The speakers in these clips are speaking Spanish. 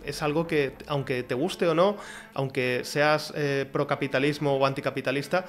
Es algo que, aunque te guste o no, aunque seas procapitalismo o anticapitalista,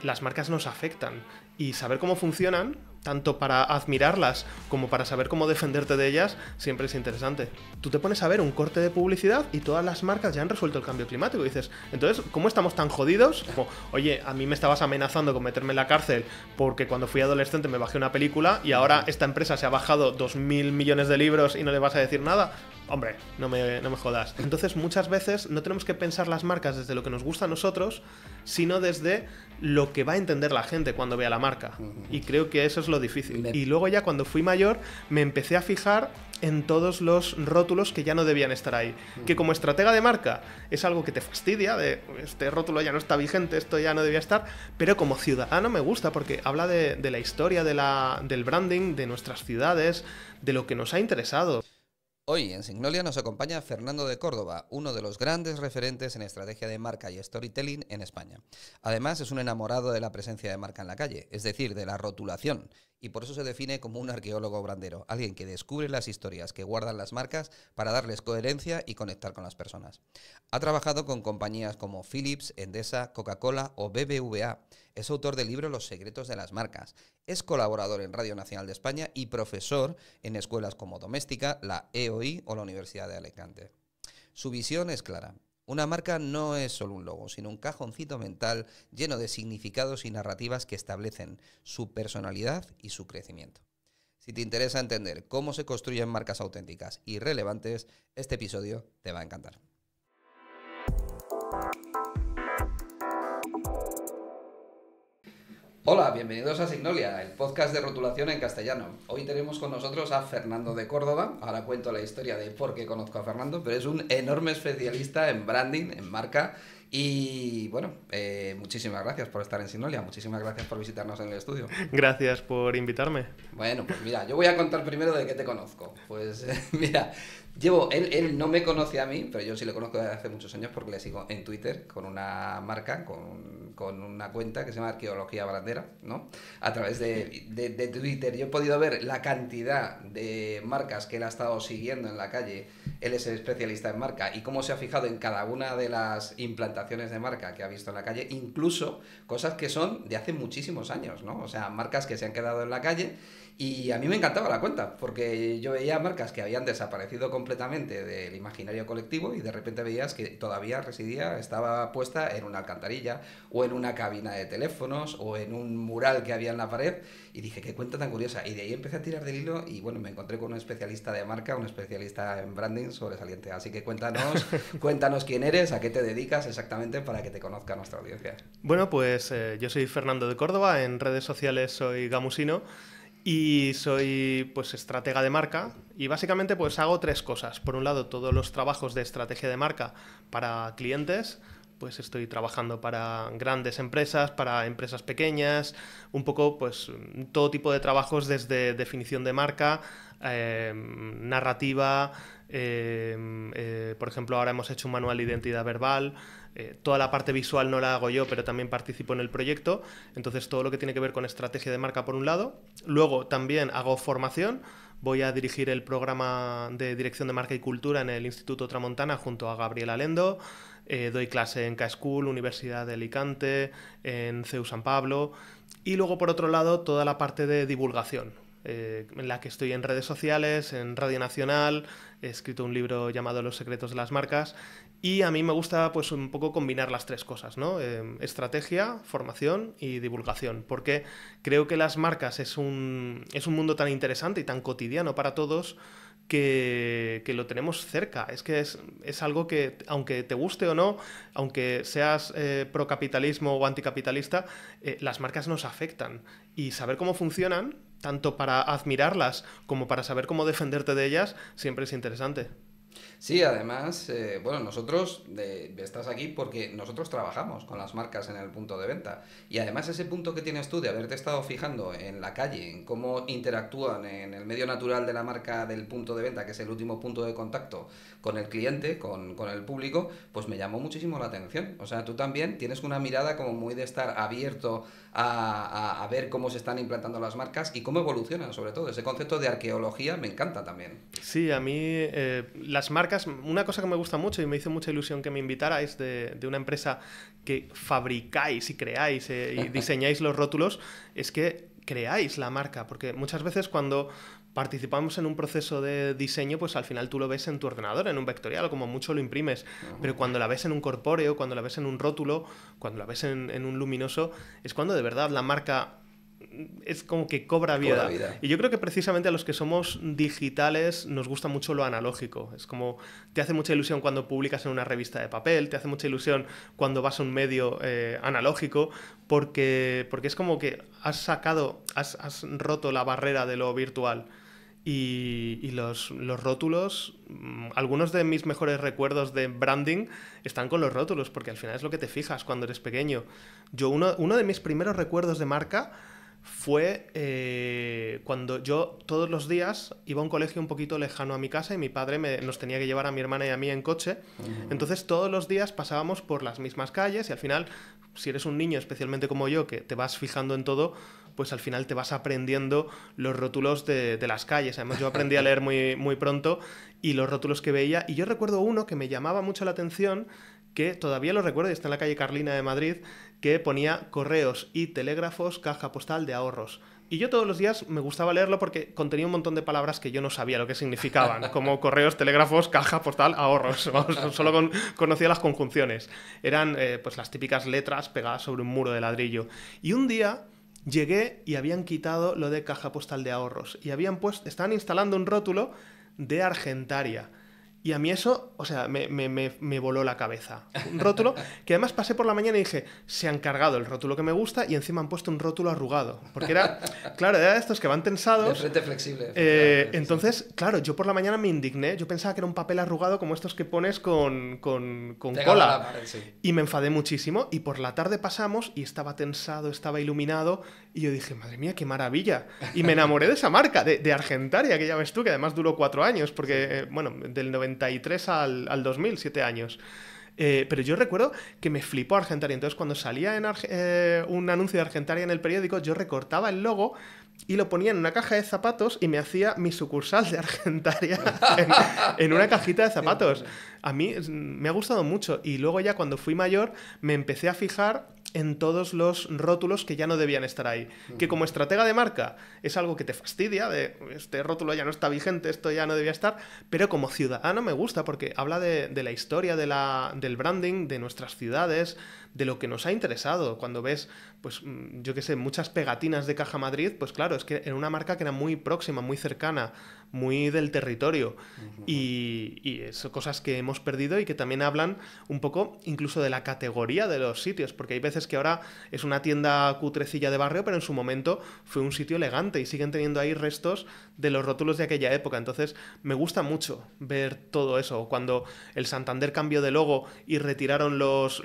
las marcas nos afectan. Y saber cómo funcionan, tanto para admirarlas como para saber cómo defenderte de ellas, siempre es interesante. Tú te pones a ver un corte de publicidad y todas las marcas ya han resuelto el cambio climático. Y dices, entonces, ¿cómo estamos tan jodidos? Como, oye, a mí me estabas amenazando con meterme en la cárcel porque cuando fui adolescente me bajé una película y ahora esta empresa se ha bajado 2.000 millones de libros y no le vas a decir nada. Hombre, no me jodas. Entonces, muchas veces no tenemos que pensar las marcas desde lo que nos gusta a nosotros, sino desde lo que va a entender la gente cuando vea la marca. Y creo que eso es lo difícil. Y luego ya cuando fui mayor me empecé a fijar en todos los rótulos que ya no debían estar ahí. Que como estratega de marca es algo que te fastidia, de este rótulo ya no está vigente, esto ya no debía estar, pero como ciudadano me gusta porque habla de la historia, del branding, de nuestras ciudades, de lo que nos ha interesado. Hoy en Signolia nos acompaña Fernando de Córdoba, uno de los grandes referentes en estrategia de marca y storytelling en España. Además, es un enamorado de la presencia de marca en la calle, es decir, de la rotulación, y por eso se define como un arqueólogo brandero, alguien que descubre las historias que guardan las marcas para darles coherencia y conectar con las personas. Ha trabajado con compañías como Philips, Endesa, Coca-Cola o BBVA. Es autor del libro Los secretos de las marcas. Es colaborador en Radio Nacional de España y profesor en escuelas como Doméstica, la EOI o la Universidad de Alicante. Su visión es clara. Una marca no es solo un logo, sino un cajoncito mental lleno de significados y narrativas que establecen su personalidad y su crecimiento. Si te interesa entender cómo se construyen marcas auténticas y relevantes, este episodio te va a encantar. Hola, bienvenidos a Signolia, el podcast de rotulación en castellano. Hoy tenemos con nosotros a Fernando de Córdoba. Ahora cuento la historia de por qué conozco a Fernando, pero es un enorme especialista en branding, en marca. Y bueno, muchísimas gracias por estar en Signolia, muchísimas gracias por visitarnos en el estudio. Gracias por invitarme. Bueno, pues mira, yo voy a contar primero de qué te conozco. Pues mira, él no me conoce a mí, pero yo sí le conozco desde hace muchos años porque le sigo en Twitter con una marca, con una cuenta que se llama Arqueología Brandera, ¿no? A través de Twitter yo he podido ver la cantidad de marcas que él ha estado siguiendo en la calle. Él es el especialista en marca y cómo se ha fijado en cada una de las implantaciones de marca que ha visto en la calle, incluso cosas que son de hace muchísimos años, ¿no? O sea, marcas que se han quedado en la calle. Y a mí me encantaba la cuenta, porque yo veía marcas que habían desaparecido completamente del imaginario colectivo y de repente veías que todavía estaba puesta en una alcantarilla o en una cabina de teléfonos o en un mural que había en la pared y dije, qué cuenta tan curiosa. Y de ahí empecé a tirar del hilo y bueno, me encontré con un especialista de marca, un especialista en branding sobresaliente. Así que cuéntanos quién eres, a qué te dedicas exactamente para que te conozca nuestra audiencia. Bueno, pues yo soy Fernando de Córdoba, en redes sociales soy Gamusino y soy pues estratega de marca y básicamente pues hago tres cosas. Por un lado, todos los trabajos de estrategia de marca para clientes, pues estoy trabajando para grandes empresas, para empresas pequeñas, un poco pues todo tipo de trabajos desde definición de marca, narrativa, por ejemplo ahora hemos hecho un manual de identidad verbal, toda la parte visual no la hago yo, pero también participo en el proyecto, entonces todo lo que tiene que ver con estrategia de marca por un lado. Luego también hago formación, voy a dirigir el programa de dirección de marca y cultura en el Instituto Tramontana junto a Gabriel Alendo. Doy clase en K-School, Universidad de Alicante, en CEU San Pablo. Y luego, por otro lado, toda la parte de divulgación, en la que estoy en redes sociales, en Radio Nacional. He escrito un libro llamado Los secretos de las marcas. Y a mí me gusta pues un poco combinar las tres cosas, ¿no? Estrategia, formación y divulgación. Porque creo que las marcas es un mundo tan interesante y tan cotidiano para todos que lo tenemos cerca. Es que es algo que, aunque te guste o no, aunque seas procapitalismo o anticapitalista, las marcas nos afectan. Y saber cómo funcionan, tanto para admirarlas como para saber cómo defenderte de ellas, siempre es interesante. Sí, además, bueno, nosotros estás aquí porque nosotros trabajamos con las marcas en el punto de venta y además ese punto que tienes tú de haberte estado fijando en la calle, en cómo interactúan en el medio natural de la marca del punto de venta, que es el último punto de contacto con el cliente, con el público, pues me llamó muchísimo la atención. O sea, tú también tienes una mirada como muy de estar abierto a ver cómo se están implantando las marcas y cómo evolucionan, sobre todo. Ese concepto de arqueología me encanta también. Sí, a mí las marcas marcas, una cosa que me gusta mucho y me hizo mucha ilusión que me invitarais de una empresa que fabricáis y creáis y diseñáis los rótulos, es que creáis la marca, porque muchas veces cuando participamos en un proceso de diseño, pues al final tú lo ves en tu ordenador, en un vectorial, o como mucho lo imprimes, pero cuando la ves en un corpóreo, cuando la ves en un rótulo, cuando la ves en un luminoso, es cuando de verdad la marca es como que cobra vida. Y yo creo que precisamente a los que somos digitales nos gusta mucho lo analógico. Es como, te hace mucha ilusión cuando publicas en una revista de papel, te hace mucha ilusión cuando vas a un medio analógico, porque es como que has roto la barrera de lo virtual. Y los rótulos, algunos de mis mejores recuerdos de branding están con los rótulos, porque al final es lo que te fijas cuando eres pequeño. Uno de mis primeros recuerdos de marca fue cuando yo todos los días iba a un colegio un poquito lejano a mi casa y mi padre nos tenía que llevar a mi hermana y a mí en coche. Entonces todos los días pasábamos por las mismas calles y al final, si eres un niño, especialmente como yo, que te vas fijando en todo, pues al final te vas aprendiendo los rótulos de las calles. Además, yo aprendí a leer muy, muy pronto y los rótulos que veía. Y yo recuerdo uno que me llamaba mucho la atención, que todavía lo recuerdo, y está en la calle Carlina de Madrid, que ponía correos y telégrafos, caja postal de ahorros. Y yo todos los días me gustaba leerlo porque contenía un montón de palabras que yo no sabía lo que significaban, como correos, telégrafos, caja postal, ahorros. Solo conocía las conjunciones. Eran pues las típicas letras pegadas sobre un muro de ladrillo. Y un día llegué y habían quitado lo de caja postal de ahorros y estaban instalando un rótulo de Argentaria. Y a mí eso, o sea, me voló la cabeza. Un rótulo que además pasé por la mañana y dije, se han cargado el rótulo que me gusta y encima han puesto un rótulo arrugado. Porque era de estos que van tensados. De frente flexible. Entonces, claro, yo por la mañana me indigné. Yo pensaba que era un papel arrugado como estos que pones con cola. Pared, sí. Y me enfadé muchísimo. Y por la tarde pasamos y estaba tensado, estaba iluminado. Y yo dije, madre mía, qué maravilla. Y me enamoré de esa marca, de Argentaria, que ya ves tú, que además duró 4 años. Porque, bueno, del 93 al 2000, 7 años. Pero yo recuerdo que me flipó Argentaria. Entonces, cuando salía un anuncio de Argentaria en el periódico, yo recortaba el logo y lo ponía en una caja de zapatos y me hacía mi sucursal de Argentaria en una cajita de zapatos. A mí me ha gustado mucho. Y luego ya cuando fui mayor me empecé a fijar en todos los rótulos que ya no debían estar ahí. Que como estratega de marca es algo que te fastidia, de este rótulo ya no está vigente, esto ya no debía estar, pero como ciudadano me gusta porque habla de la historia del branding, de nuestras ciudades, de lo que nos ha interesado. Cuando ves, pues yo qué sé, muchas pegatinas de Caja Madrid, pues claro, es que era una marca que era muy próxima, muy cercana, muy del territorio. Y son cosas que hemos perdido y que también hablan un poco incluso de la categoría de los sitios, porque hay veces que ahora es una tienda cutrecilla de barrio, pero en su momento fue un sitio elegante y siguen teniendo ahí restos de los rótulos de aquella época. Entonces me gusta mucho ver todo eso. Cuando el Santander cambió de logo y retiraron los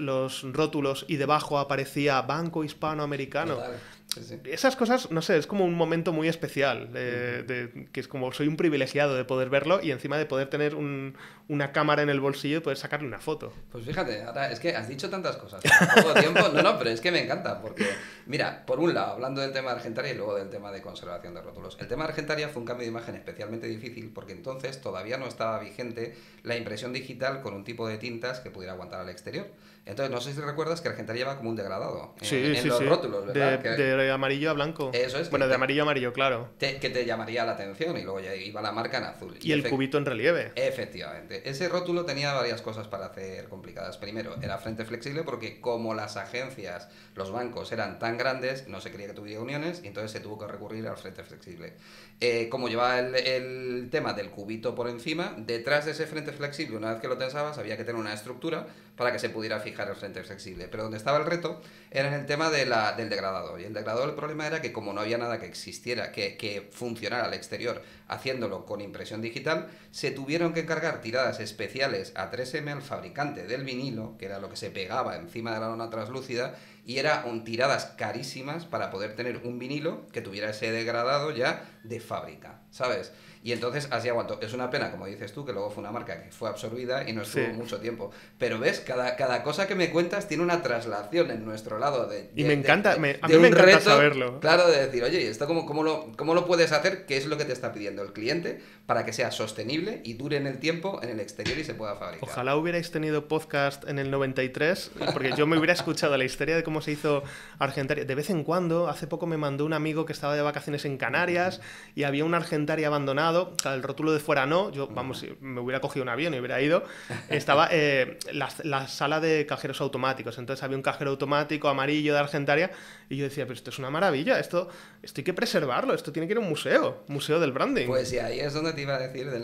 rótulos y debajo aparecía Banco Hispanoamericano. Total. Sí, sí. Esas cosas, no sé, es como un momento muy especial, que es como soy un privilegiado de poder verlo y encima de poder tener una cámara en el bolsillo y poder sacarle una foto. Pues fíjate, ahora es que has dicho tantas cosas en poco tiempo. No, pero es que me encanta porque, mira, por un lado, hablando del tema de Argentaria y luego del tema de conservación de rótulos. El tema de Argentaria fue un cambio de imagen especialmente difícil porque entonces todavía no estaba vigente la impresión digital con un tipo de tintas que pudiera aguantar al exterior. Entonces, no sé si recuerdas que Argentaria lleva como un degradado en los rótulos, ¿verdad? De amarillo a blanco. Eso es. Bueno, de amarillo a amarillo, claro. Que te llamaría la atención y luego ya iba la marca en azul. Y el cubito en relieve. Efectivamente. Ese rótulo tenía varias cosas para hacer complicadas. Primero, era frente flexible porque como las agencias, los bancos eran tan grandes, no se quería que tuviera uniones y entonces se tuvo que recurrir al frente flexible. Como llevaba el tema del cubito por encima, detrás de ese frente flexible, una vez que lo tensabas, había que tener una estructura para que se pudiera fijar el frente flexible. Pero donde estaba el reto era en el tema del degradado. Y el degradado, el problema era que como no había nada que existiera, que funcionara al exterior haciéndolo con impresión digital, se tuvieron que encargar tiradas especiales a 3M al fabricante del vinilo, que era lo que se pegaba encima de la lona translúcida, y eran tiradas carísimas para poder tener un vinilo que tuviera ese degradado ya de fábrica, ¿sabes? Y entonces así aguantó. Es una pena, como dices tú, que luego fue una marca que fue absorbida y no estuvo mucho tiempo. Pero ves, cada cosa que me cuentas tiene una traslación en nuestro lado y me encanta, a mí me encanta reto, saberlo. Claro, de decir, oye, ¿esto cómo lo puedes hacer? ¿Qué es lo que te está pidiendo el cliente para que sea sostenible y dure en el tiempo, en el exterior y se pueda fabricar? Ojalá hubierais tenido podcast en el 93, porque yo me hubiera escuchado la historia de cómo se hizo Argentaria. De vez en cuando, hace poco me mandó un amigo que estaba de vacaciones en Canarias y había un Argentaria abandonado, el rótulo de fuera no, yo, vamos, me hubiera cogido un avión y hubiera ido, estaba la sala de cajeros automáticos, entonces había un cajero automático amarillo de Argentaria y yo decía, pero esto es una maravilla, esto hay que preservarlo, esto tiene que ir a un museo del branding. Pues sí, ahí es donde te iba a decir de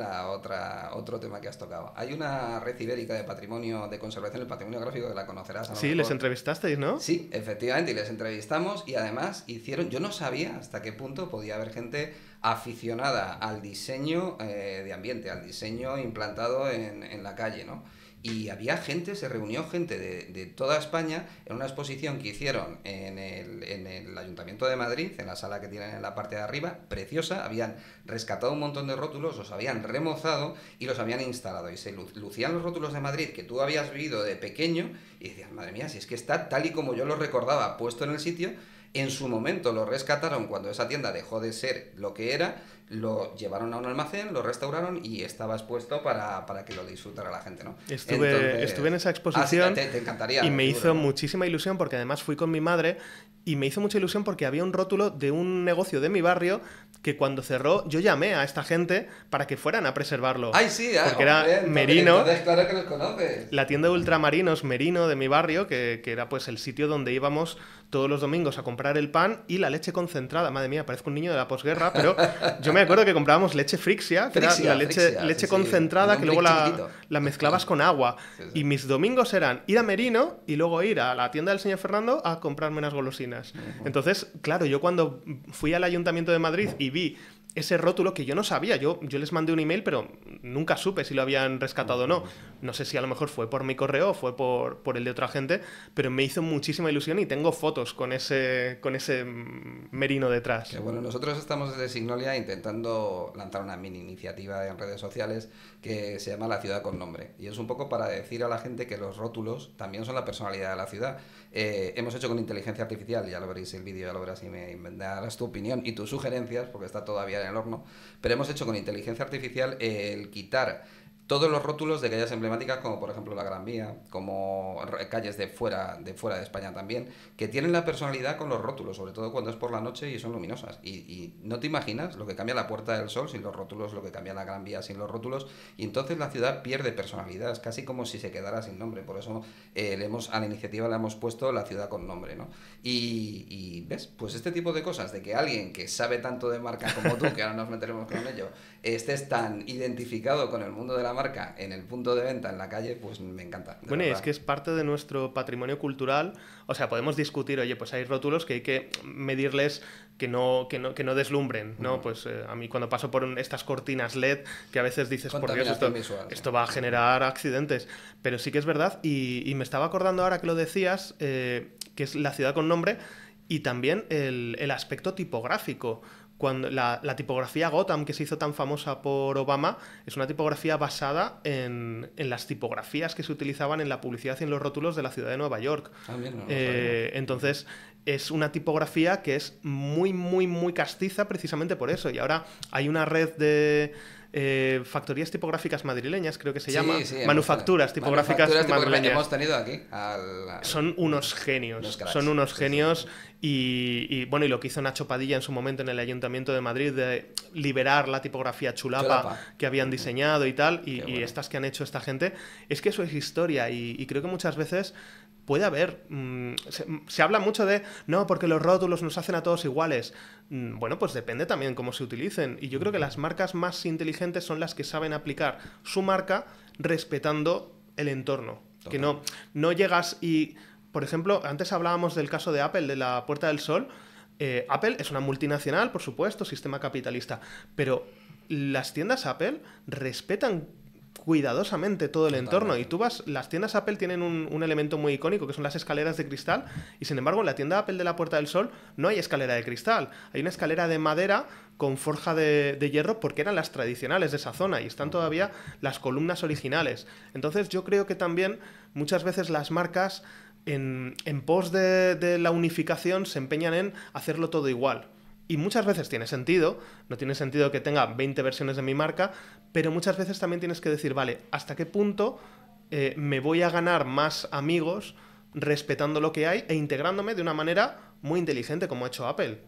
otro tema que has tocado. Hay una red ibérica de patrimonio de conservación del patrimonio gráfico que la conocerás. Sí, les entrevistasteis, ¿no? Sí, efectivamente, y les entrevistamos y además yo no sabía hasta qué punto podía haber gente aficionada al diseño de ambiente, al diseño implantado en la calle, ¿no? Y había gente, se reunió gente de toda España en una exposición que hicieron en el Ayuntamiento de Madrid, en la sala que tienen en la parte de arriba, preciosa. Habían rescatado un montón de rótulos, los habían remozado y los habían instalado. Y se lucían los rótulos de Madrid que tú habías vivido de pequeño y decías, madre mía, si es que está tal y como yo lo recordaba, puesto en el sitio. En su momento lo rescataron cuando esa tienda dejó de ser lo que era, lo llevaron a un almacén, lo restauraron y estaba expuesto para que lo disfrutara la gente, ¿no? Estuve en esa exposición te encantaría, y me seguro, hizo ¿no? muchísima ilusión porque además fui con mi madre y me hizo mucha ilusión porque había un rótulo de un negocio de mi barrio que cuando cerró yo llamé a esta gente para que fueran a preservarlo. ¡Ay, sí! Porque era Merino, entonces claro que los conoces. la tienda de ultramarinos Merino de mi barrio, que era pues el sitio donde íbamos todos los domingos a comprar el pan y la leche concentrada. Madre mía, parezco un niño de la posguerra, pero yo me acuerdo que comprábamos leche Frixia, que era la leche concentrada, que luego la mezclabas con agua. Sí. Y mis domingos eran ir a Merino y luego ir a la tienda del señor Fernando a comprarme unas golosinas. Entonces, claro, yo cuando fui al Ayuntamiento de Madrid y vi ese rótulo que yo no sabía, yo les mandé un email, pero nunca supe si lo habían rescatado o no. No sé si a lo mejor fue por mi correo o fue por el de otra gente, pero me hizo muchísima ilusión y tengo fotos con ese Merino detrás. Que bueno, nosotros estamos desde Signolia intentando lanzar una mini iniciativa en redes sociales que se llama La Ciudad con Nombre. Y es un poco para decir a la gente que los rótulos también son la personalidad de la ciudad. Hemos hecho con inteligencia artificial, ya lo veréis el vídeo, ya lo verás y me darás tu opinión y tus sugerencias, porque está todavía en el horno, pero hemos hecho con inteligencia artificial el quitar todos los rótulos de calles emblemáticas, como por ejemplo la Gran Vía, como calles de fuera de España también, que tienen la personalidad con los rótulos, sobre todo cuando es por la noche y son luminosas. Y no te imaginas lo que cambia la Puerta del Sol sin los rótulos, lo que cambia la Gran Vía sin los rótulos, y entonces la ciudad pierde personalidad, es casi como si se quedara sin nombre. Por eso a la iniciativa le hemos puesto La Ciudad con Nombre, ¿no? Y ves, pues este tipo de cosas, de que alguien que sabe tanto de marca como tú, que ahora nos meteremos con ello, estés tan identificado con el mundo de la marca en el punto de venta en la calle, pues me encanta. Bueno, y es que es parte de nuestro patrimonio cultural. O sea, podemos discutir, oye, pues hay rótulos que hay que medirles que no deslumbren, ¿no? Pues a mí cuando paso por estas cortinas LED, que a veces dices, por Dios, esto va a generar accidentes. Pero sí que es verdad, y me estaba acordando ahora que lo decías, que es La Ciudad con Nombre, y también el aspecto tipográfico. Cuando la tipografía Gotham, que se hizo tan famosa por Obama, es una tipografía basada en las tipografías que se utilizaban en la publicidad y en los rótulos de la ciudad de Nueva York. Entonces, es una tipografía que es muy, muy, muy castiza precisamente por eso. Y ahora hay una red de factorías tipográficas madrileñas, creo que se llama, manufacturas tipográficas madrileñas. Hemos tenido aquí son unos genios, y bueno, y lo que hizo Nacho Padilla en su momento en el Ayuntamiento de Madrid de liberar la tipografía chulapa que habían diseñado y tal, y estas que han hecho esta gente, es que eso es historia, y creo que muchas veces puede haber... se habla mucho de, no, porque los rótulos nos hacen a todos iguales. Bueno, pues depende también cómo se utilicen. Y yo creo que las marcas más inteligentes son las que saben aplicar su marca respetando el entorno. Total. Que no llegas y... Por ejemplo, antes hablábamos del caso de Apple, de la Puerta del Sol. Apple es una multinacional, por supuesto, sistema capitalista. Pero las tiendas Apple respetan cuidadosamente todo el Totalmente. entorno. Y tú vas, las tiendas Apple tienen un elemento muy icónico, que son las escaleras de cristal, y sin embargo en la tienda Apple de la Puerta del Sol no hay escalera de cristal, hay una escalera de madera con forja de hierro, porque eran las tradicionales de esa zona y están todavía las columnas originales. Entonces yo creo que también muchas veces las marcas en pos de la unificación se empeñan en hacerlo todo igual. Y muchas veces tiene sentido, no tiene sentido que tenga 20 versiones de mi marca, pero muchas veces también tienes que decir, vale, ¿hasta qué punto me voy a ganar más amigos respetando lo que hay e integrándome de una manera muy inteligente como ha hecho Apple?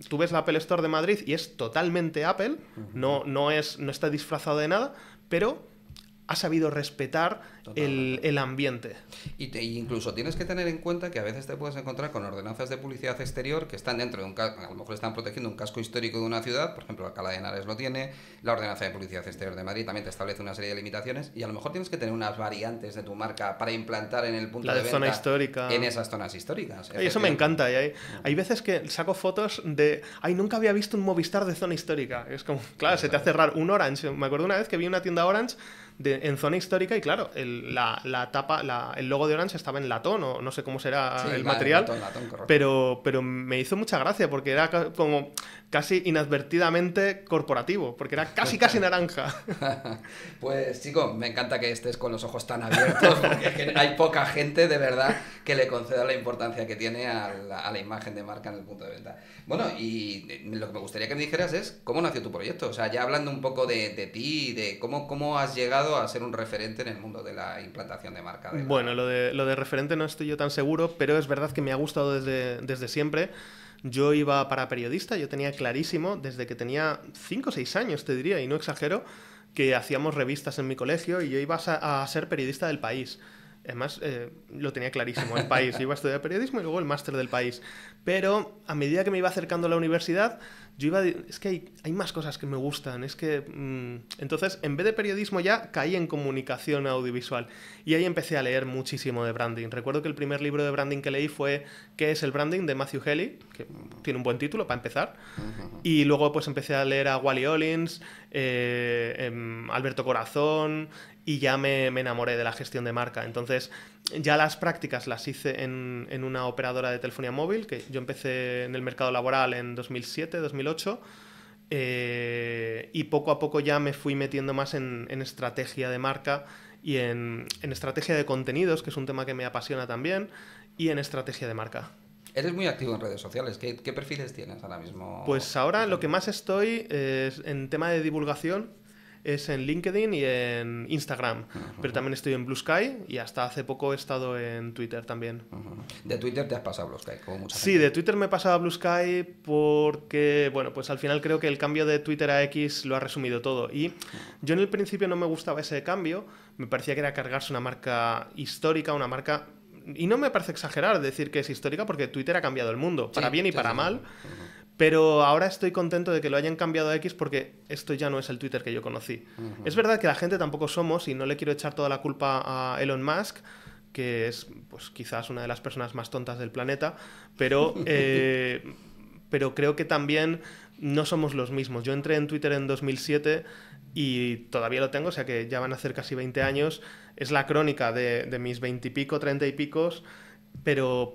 Tú ves la Apple Store de Madrid y es totalmente Apple, no está disfrazado de nada, pero ha sabido respetar el ambiente. Y incluso tienes que tener en cuenta que a veces te puedes encontrar con ordenanzas de publicidad exterior que están dentro de un casco, a lo mejor están protegiendo un casco histórico de una ciudad, por ejemplo Alcalá de Henares lo tiene, la ordenanza de publicidad exterior de Madrid también te establece una serie de limitaciones y a lo mejor tienes que tener unas variantes de tu marca para implantar en el punto La de venta zona histórica. en esas zonas históricas. Y eso me encanta. Y hay veces que saco fotos de... Ay, nunca había visto un Movistar de zona histórica. Es como, claro, se te hace raro. Un Orange. Me acuerdo una vez que vi una tienda Orange en zona histórica y claro, la tapa, el logo de Orange estaba en latón o no sé cómo será el material, latón, pero me hizo mucha gracia porque era como casi inadvertidamente corporativo, porque era casi naranja. Pues chico, me encanta que estés con los ojos tan abiertos porque es que hay poca gente de verdad que le conceda la importancia que tiene a la imagen de marca en el punto de venta. Bueno, y lo que me gustaría que me dijeras es cómo nació tu proyecto, o sea, ya hablando un poco de ti, de cómo has llegado a ser un referente en el mundo de la implantación de marca. Bueno, lo de referente no estoy yo tan seguro, pero es verdad que me ha gustado desde siempre. Yo iba para periodista, yo tenía clarísimo, desde que tenía 5 o 6 años, te diría, y no exagero, que hacíamos revistas en mi colegio y yo iba a ser periodista del País. Además, lo tenía clarísimo, el País. Yo iba a estudiar periodismo y luego el máster del País. Pero a medida que me iba acercando a la universidad, es que hay más cosas que me gustan. Entonces, en vez de periodismo ya caí en comunicación audiovisual. Y ahí empecé a leer muchísimo de branding. Recuerdo que el primer libro de branding que leí fue ¿Qué es el branding?, de Matthew Haley, que tiene un buen título para empezar. Y luego pues empecé a leer a Wally Ollins, Alberto Corazón, y ya me enamoré de la gestión de marca. Entonces, ya las prácticas las hice en una operadora de telefonía móvil, que yo empecé en el mercado laboral en 2007, 2008, y poco a poco ya me fui metiendo más en estrategia de marca y en estrategia de contenidos, que es un tema que me apasiona también, y en estrategia de marca. Eres muy activo en redes sociales. ¿Qué perfiles tienes ahora mismo? Pues ahora lo que más estoy es en tema de divulgación. Es en LinkedIn y en Instagram, pero también estoy en Blue Sky y hasta hace poco he estado en Twitter también. De Twitter te has pasado a Blue Sky, como mucha gente. Sí, de Twitter me he pasado a Blue Sky porque, bueno, pues al final creo que el cambio de Twitter a X lo ha resumido todo. Y yo en el principio no me gustaba ese cambio, me parecía que era cargarse una marca histórica, una marca... Y no me parece exagerar decir que es histórica porque Twitter ha cambiado el mundo, para bien y para mal. Pero ahora estoy contento de que lo hayan cambiado a X porque esto ya no es el Twitter que yo conocí. Es verdad que la gente tampoco somos, y no le quiero echar toda la culpa a Elon Musk, que es pues quizás una de las personas más tontas del planeta, pero creo que también no somos los mismos. Yo entré en Twitter en 2007 y todavía lo tengo, o sea que ya van a hacer casi 20 años. Es la crónica de mis 20 y pico, 30 y picos, pero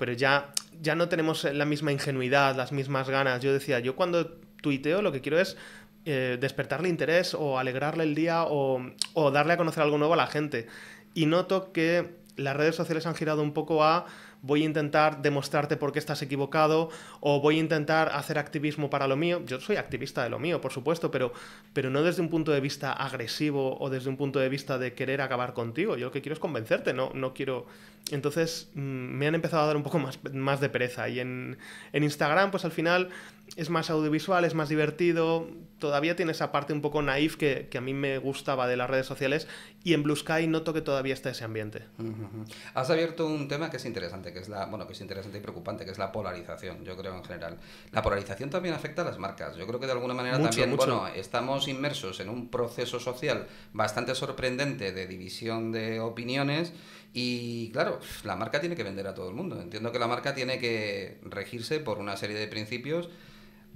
ya no tenemos la misma ingenuidad, las mismas ganas. Yo decía, yo cuando tuiteo lo que quiero es despertarle interés o alegrarle el día o darle a conocer algo nuevo a la gente. Y noto que las redes sociales han girado un poco a voy a intentar demostrarte por qué estás equivocado o voy a intentar hacer activismo para lo mío. Yo soy activista de lo mío, por supuesto, pero no desde un punto de vista agresivo o desde un punto de vista de querer acabar contigo. Yo lo que quiero es convencerte, no quiero... Entonces me han empezado a dar un poco más de pereza. Y en Instagram, pues al final es más audiovisual, es más divertido. Todavía tiene esa parte un poco naif que a mí me gustaba de las redes sociales. Y en Blue Sky noto que todavía está ese ambiente. Has abierto un tema que es interesante, que es interesante y preocupante, que es la polarización, yo creo en general. La polarización también afecta a las marcas. Yo creo que de alguna manera también, bueno, estamos inmersos en un proceso social bastante sorprendente de división de opiniones. Y claro, la marca tiene que vender a todo el mundo. Entiendo que la marca tiene que regirse por una serie de principios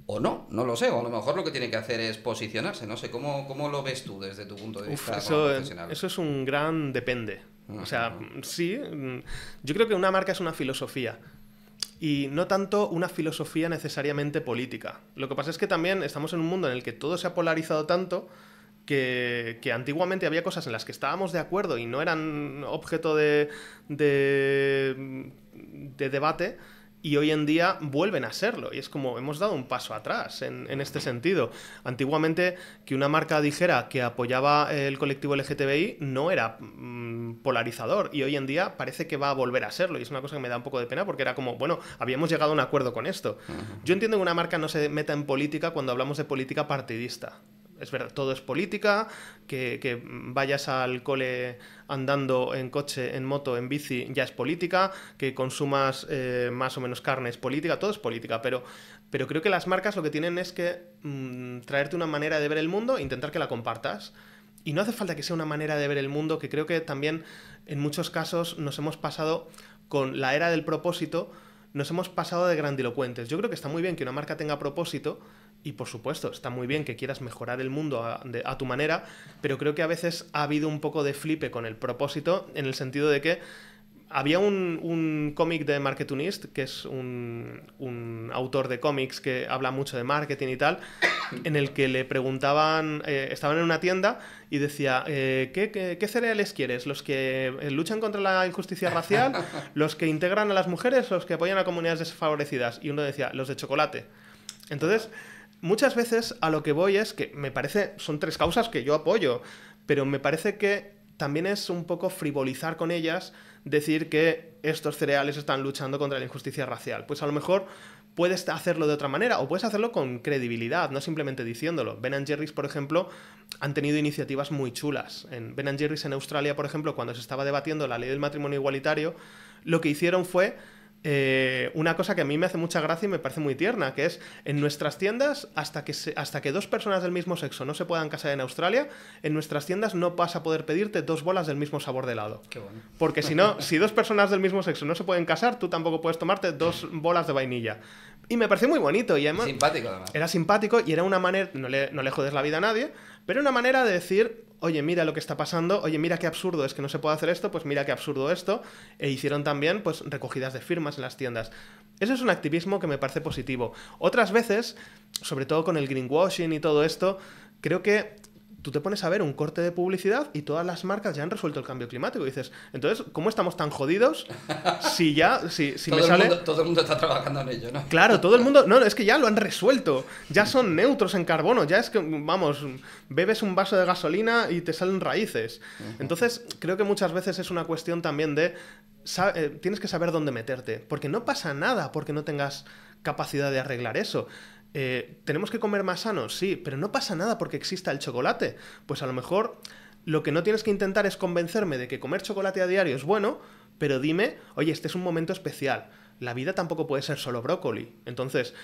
O no, no lo sé, o a lo mejor lo que tiene que hacer es posicionarse, no sé, ¿cómo lo ves tú desde tu punto de vista como profesional? Eso es un gran depende. O sea, sí, yo creo que una marca es una filosofía y no tanto una filosofía necesariamente política. Lo que pasa es que también estamos en un mundo en el que todo se ha polarizado tanto que antiguamente había cosas en las que estábamos de acuerdo y no eran objeto de debate, y hoy en día vuelven a serlo. Y es como, hemos dado un paso atrás en este sentido. Antiguamente, que una marca dijera que apoyaba el colectivo LGTBI no era polarizador. Y hoy en día parece que va a volver a serlo. Y es una cosa que me da un poco de pena porque era como, bueno, habíamos llegado a un acuerdo con esto. Yo entiendo que una marca no se meta en política cuando hablamos de política partidista. Es verdad, todo es política, que vayas al cole andando en coche, en moto, en bici, ya es política, que consumas más o menos carne es política, todo es política, pero creo que las marcas lo que tienen es que traerte una manera de ver el mundo e intentar que la compartas. Y no hace falta que sea una manera de ver el mundo, que creo que también en muchos casos nos hemos pasado con la era del propósito, nos hemos pasado de grandilocuentes. Yo creo que está muy bien que una marca tenga propósito y, por supuesto, está muy bien que quieras mejorar el mundo a tu manera, pero creo que a veces ha habido un poco de flipe con el propósito en el sentido de que había un cómic de Marketunist, que es un autor de cómics que habla mucho de marketing y tal, en el que le preguntaban, estaban en una tienda y decía, ¿qué cereales quieres? ¿Los que luchan contra la injusticia racial? ¿Los que integran a las mujeres? ¿Los que apoyan a comunidades desfavorecidas? Y uno decía, los de chocolate. Entonces, muchas veces a lo que voy es que me parece, son tres causas que yo apoyo, pero me parece que también es un poco frivolizar con ellas, decir que estos cereales están luchando contra la injusticia racial. Pues a lo mejor puedes hacerlo de otra manera o puedes hacerlo con credibilidad, no simplemente diciéndolo. Ben & Jerry's, por ejemplo, han tenido iniciativas muy chulas. En Ben & Jerry's en Australia, por ejemplo, cuando se estaba debatiendo la ley del matrimonio igualitario, lo que hicieron fue una cosa que a mí me hace mucha gracia y me parece muy tierna, que es en nuestras tiendas, hasta que dos personas del mismo sexo no se puedan casar en Australia, en nuestras tiendas no vas a poder pedirte 2 bolas del mismo sabor de helado. Qué bueno. Porque si no, si dos personas del mismo sexo no se pueden casar, tú tampoco puedes tomarte 2 bolas de vainilla. Y me pareció muy bonito. Y además, simpático, además. Era simpático y era una manera, no le jodes la vida a nadie, pero una manera de decir, oye, mira lo que está pasando, oye, mira qué absurdo es que no se puede hacer esto, pues mira qué absurdo esto. E hicieron también pues recogidas de firmas en las tiendas. Eso es un activismo que me parece positivo. Otras veces, sobre todo con el greenwashing y todo esto, creo que tú te pones a ver un corte de publicidad y todas las marcas ya han resuelto el cambio climático. Y dices, entonces, ¿cómo estamos tan jodidos si todo me sale... todo el mundo está trabajando en ello, ¿no? Claro, todo el mundo... No, es que ya lo han resuelto. Ya son neutros en carbono. Ya es que, vamos, bebes un vaso de gasolina y te salen raíces. Entonces, creo que muchas veces es una cuestión también de... tienes que saber dónde meterte. Porque no pasa nada porque no tengas capacidad de arreglar eso. ¿Tenemos que comer más sanos? Sí, pero no pasa nada porque exista el chocolate. Pues a lo mejor lo que no tienes que intentar es convencerme de que comer chocolate a diario es bueno, pero dime, oye, este es un momento especial. La vida tampoco puede ser solo brócoli. Entonces,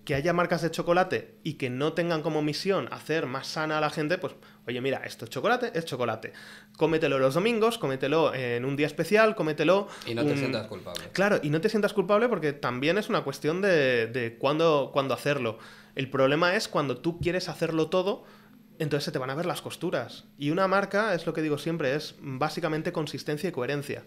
que haya marcas de chocolate y que no tengan como misión hacer más sana a la gente, pues, oye, mira, esto es chocolate. Cómetelo los domingos, cómetelo en un día especial, cómetelo... Y no te sientas culpable. Claro, y no te sientas culpable porque también es una cuestión de cuándo hacerlo. El problema es cuando tú quieres hacerlo todo, entonces se te van a ver las costuras. Y una marca, es lo que digo siempre, es básicamente consistencia y coherencia.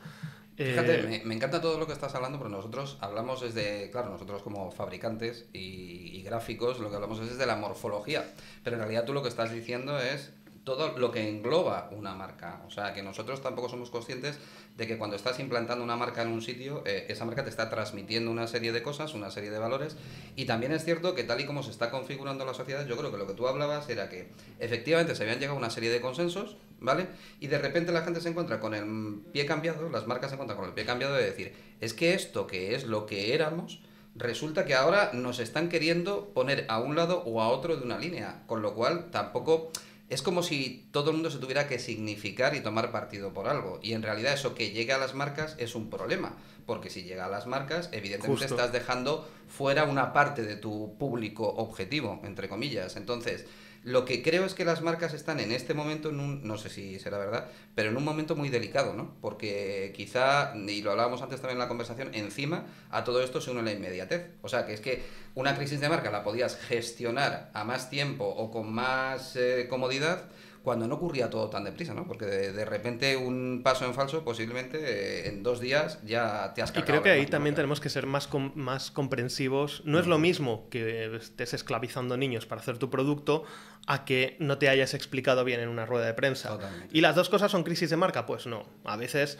Fíjate, me encanta todo lo que estás hablando, pero nosotros hablamos desde, claro, nosotros como fabricantes y gráficos, lo que hablamos es desde la morfología, pero en realidad tú lo que estás diciendo es todo lo que engloba una marca. O sea, que nosotros tampoco somos conscientes de que cuando estás implantando una marca en un sitio, esa marca te está transmitiendo una serie de cosas, una serie de valores. Y también es cierto que tal y como se está configurando la sociedad, yo creo que lo que tú hablabas era que efectivamente se habían llegado a una serie de consensos, ¿vale? Y de repente la gente se encuentra con el pie cambiado, las marcas se encuentran con el pie cambiado de decir, es que esto que es lo que éramos, resulta que ahora nos están queriendo poner a un lado o a otro de una línea, con lo cual tampoco... Es como si todo el mundo se tuviera que significar y tomar partido por algo. Y en realidad eso que llegue a las marcas es un problema. Porque si llega a las marcas, evidentemente estás dejando fuera una parte de tu público objetivo, entre comillas. Entonces, Lo que creo es que las marcas están en este momento, no sé si será verdad, pero en un momento muy delicado, ¿no? Porque quizá, y lo hablábamos antes también en la conversación, encima a todo esto se une la inmediatez. O sea, que es que una crisis de marca la podías gestionar a más tiempo o con más comodidad, cuando no ocurría todo tan deprisa, ¿no? Porque de repente un paso en falso, posiblemente en 2 días ya te has Y cargado creo que la ahí imagen también marca. tenemos que ser más comprensivos. No es lo mismo que estés esclavizando niños para hacer tu producto a que no te hayas explicado bien en una rueda de prensa. Totalmente. ¿Y las dos cosas son crisis de marca? Pues no. A veces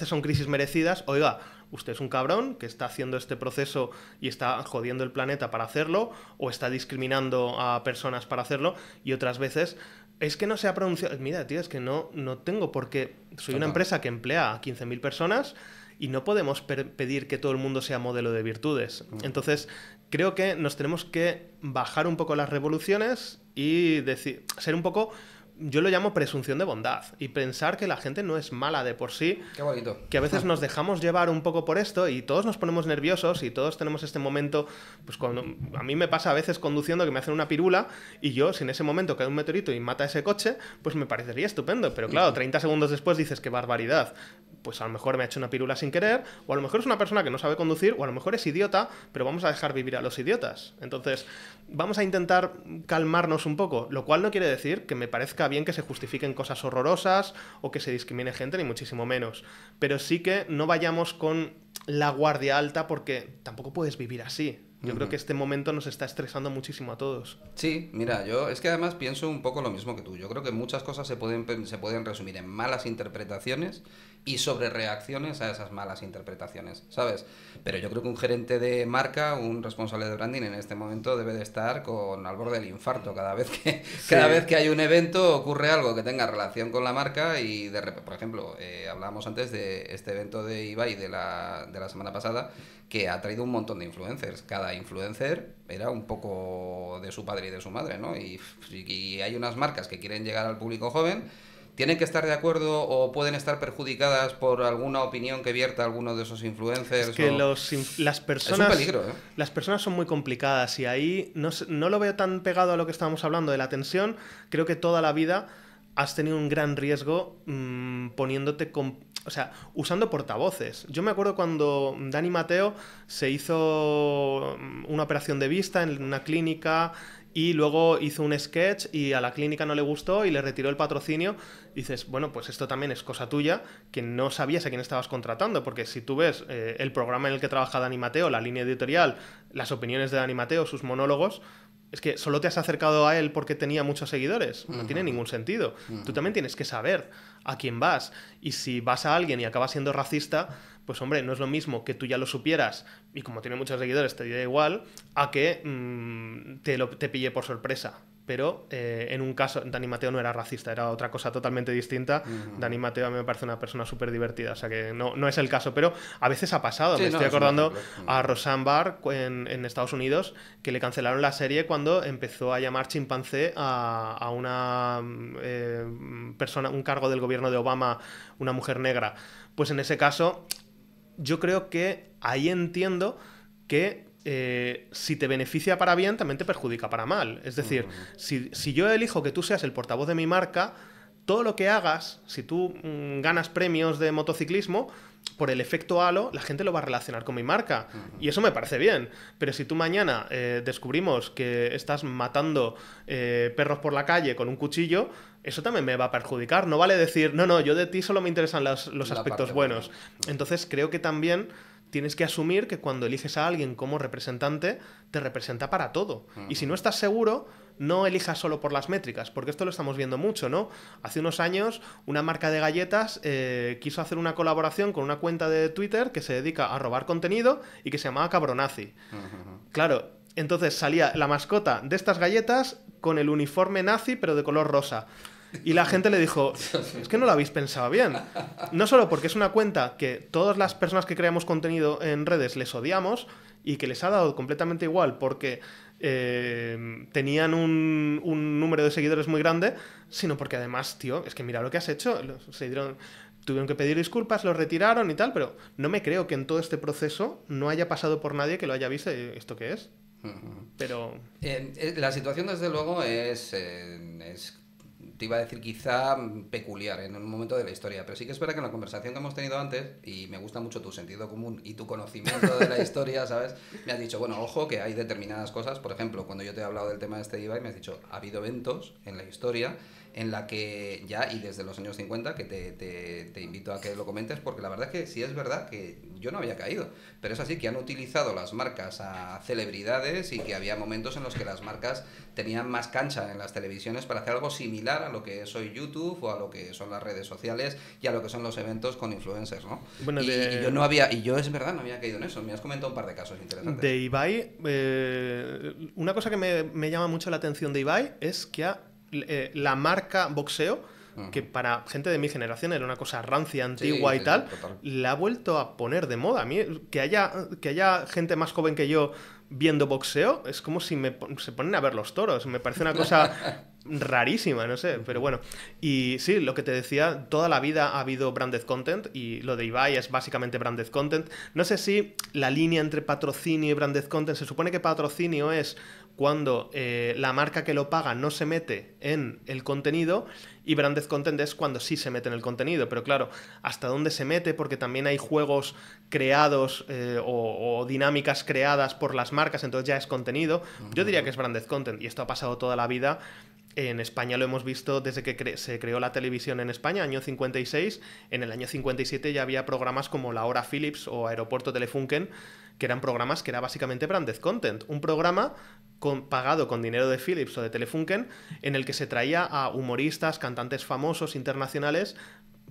son crisis merecidas. Oiga, usted es un cabrón que está haciendo este proceso y está jodiendo el planeta para hacerlo, o está discriminando a personas para hacerlo, y otras veces es que no se ha pronunciado. Mira, tío, es que no tengo por qué. Soy una empresa que emplea a 15.000 personas y no podemos pedir que todo el mundo sea modelo de virtudes. Entonces, creo que nos tenemos que bajar un poco las revoluciones y decir, ser un poco, yo lo llamo presunción de bondad, y pensar que la gente no es mala de por sí. Qué bonito. Que a veces nos dejamos llevar un poco por esto y todos nos ponemos nerviosos y todos tenemos este momento, pues cuando a mí me pasa a veces conduciendo que me hacen una pirula y yo, si en ese momento cae un meteorito y mata ese coche, pues me parecería estupendo, pero claro, 30 segundos después dices qué barbaridad. Pues a lo mejor me ha hecho una pirula sin querer, o a lo mejor es una persona que no sabe conducir, o a lo mejor es idiota, pero vamos a dejar vivir a los idiotas. Entonces, vamos a intentar calmarnos un poco, lo cual no quiere decir que me parezca bien que se justifiquen cosas horrorosas o que se discrimine gente, ni muchísimo menos. Pero sí que no vayamos con la guardia alta, porque tampoco puedes vivir así. Yo creo que este momento nos está estresando muchísimo a todos. Sí, mira, yo es que además pienso un poco lo mismo que tú. Yo creo que muchas cosas se pueden resumir en malas interpretaciones y sobre reacciones a esas malas interpretaciones, ¿sabes? Pero yo creo que un gerente de marca, un responsable de branding en este momento debe de estar al borde del infarto cada vez que, cada vez que hay un evento, ocurre algo que tenga relación con la marca y de repente, por ejemplo, hablábamos antes de este evento de Ibai de la semana pasada, que ha traído un montón de influencers. Cada influencer era un poco de su padre y de su madre, ¿no? Y hay unas marcas que quieren llegar al público joven, tienen que estar de acuerdo o pueden estar perjudicadas por alguna opinión que vierta alguno de esos influencers. Es que o... las personas, es un peligro, ¿eh? Las personas son muy complicadas y ahí no lo veo tan pegado a lo que estábamos hablando de la tensión. Creo que toda la vida has tenido un gran riesgo poniéndote usando portavoces. Yo me acuerdo cuando Dani Mateo se hizo una operación de vista en una clínica y luego hizo un sketch y a la clínica no le gustó y le retiró el patrocinio. Dices, bueno, pues esto también es cosa tuya, que no sabías a quién estabas contratando, porque si tú ves el programa en el que trabaja Dani Mateo, la línea editorial, las opiniones de Dani Mateo, sus monólogos, es que solo te has acercado a él porque tenía muchos seguidores. No tiene ningún sentido. Tú también tienes que saber a quién vas. Y si vas a alguien y acabas siendo racista, pues hombre, no es lo mismo que tú ya lo supieras y como tiene muchos seguidores te da igual, a que te pille por sorpresa. Pero en un caso, Dani Mateo no era racista, era otra cosa totalmente distinta. Dani Mateo a mí me parece una persona súper divertida, o sea que no es el caso, pero a veces ha pasado. Sí, me no, estoy es un acordando ejemplo. a Roseanne Barr en Estados Unidos, que le cancelaron la serie cuando empezó a llamar chimpancé a una persona, un cargo del gobierno de Obama, una mujer negra. Pues en ese caso, yo creo que ahí entiendo que si te beneficia para bien, también te perjudica para mal. Es decir, si yo elijo que tú seas el portavoz de mi marca, todo lo que hagas, si tú ganas premios de motociclismo, por el efecto halo, la gente lo va a relacionar con mi marca. Y eso me parece bien. Pero si tú mañana descubrimos que estás matando perros por la calle con un cuchillo, eso también me va a perjudicar. No vale decir, no, yo de ti solo me interesan los aspectos buenos. Entonces creo que también tienes que asumir que cuando eliges a alguien como representante, te representa para todo. Y si no estás seguro, no elijas solo por las métricas, porque esto lo estamos viendo mucho, ¿no? Hace unos años, una marca de galletas quiso hacer una colaboración con una cuenta de Twitter que se dedica a robar contenido y que se llamaba Cabronazi. Claro, entonces salía la mascota de estas galletas con el uniforme nazi, pero de color rosa. Y la gente le dijo, es que no lo habéis pensado bien. No solo porque es una cuenta que todas las personas que creamos contenido en redes les odiamos y que les ha dado completamente igual porque tenían un número de seguidores muy grande, sino porque además, tío, es que mira lo que has hecho. Tuvieron que pedir disculpas, lo retiraron y tal, pero no me creo que en todo este proceso no haya pasado por nadie que lo haya visto. ¿Esto qué es? Pero... La situación, desde luego, te iba a decir quizá peculiar en un momento de la historia, pero sí que es verdad que en la conversación que hemos tenido antes, y me gusta mucho tu sentido común y tu conocimiento de la historia, ¿sabes? Me has dicho, bueno, ojo, que hay determinadas cosas, por ejemplo, cuando yo te he hablado del tema de este Ibai, me has dicho, ha habido eventos en la historia en la que ya, y desde los años 50, que te invito a que lo comentes, porque la verdad es que sí es verdad que yo no había caído, pero es así que han utilizado las marcas a celebridades y que había momentos en los que las marcas tenían más cancha en las televisiones para hacer algo similar a lo que es hoy YouTube o a lo que son las redes sociales y a lo que son los eventos con influencers, ¿no? Bueno, y yo no había, y yo es verdad, no había caído en eso. Me has comentado un par de casos interesantes. De Ibai, una cosa que me llama mucho la atención de Ibai es que la marca boxeo, que para gente de mi generación era una cosa rancia, antigua y tal, la ha vuelto a poner de moda. A mí, que haya gente más joven que yo viendo boxeo, es como si se ponen a ver los toros. Me parece una cosa rarísima, no sé, pero bueno. Y sí, lo que te decía, toda la vida ha habido branded content y lo de Ibai es básicamente branded content. No sé si la línea entre patrocinio y branded content, se supone que patrocinio es cuando la marca que lo paga no se mete en el contenido, y branded content es cuando sí se mete en el contenido. Pero claro, ¿hasta dónde se mete? Porque también hay juegos creados o dinámicas creadas por las marcas, entonces ya es contenido. Yo diría que es branded content, y esto ha pasado toda la vida. En España lo hemos visto desde que se creó la televisión en España, año 56. En el año 57 ya había programas como La Hora Philips o Aeropuerto Telefunken, que eran programas que era básicamente branded content. Un programa pagado con dinero de Philips o de Telefunken, en el que se traía a humoristas, cantantes famosos, internacionales.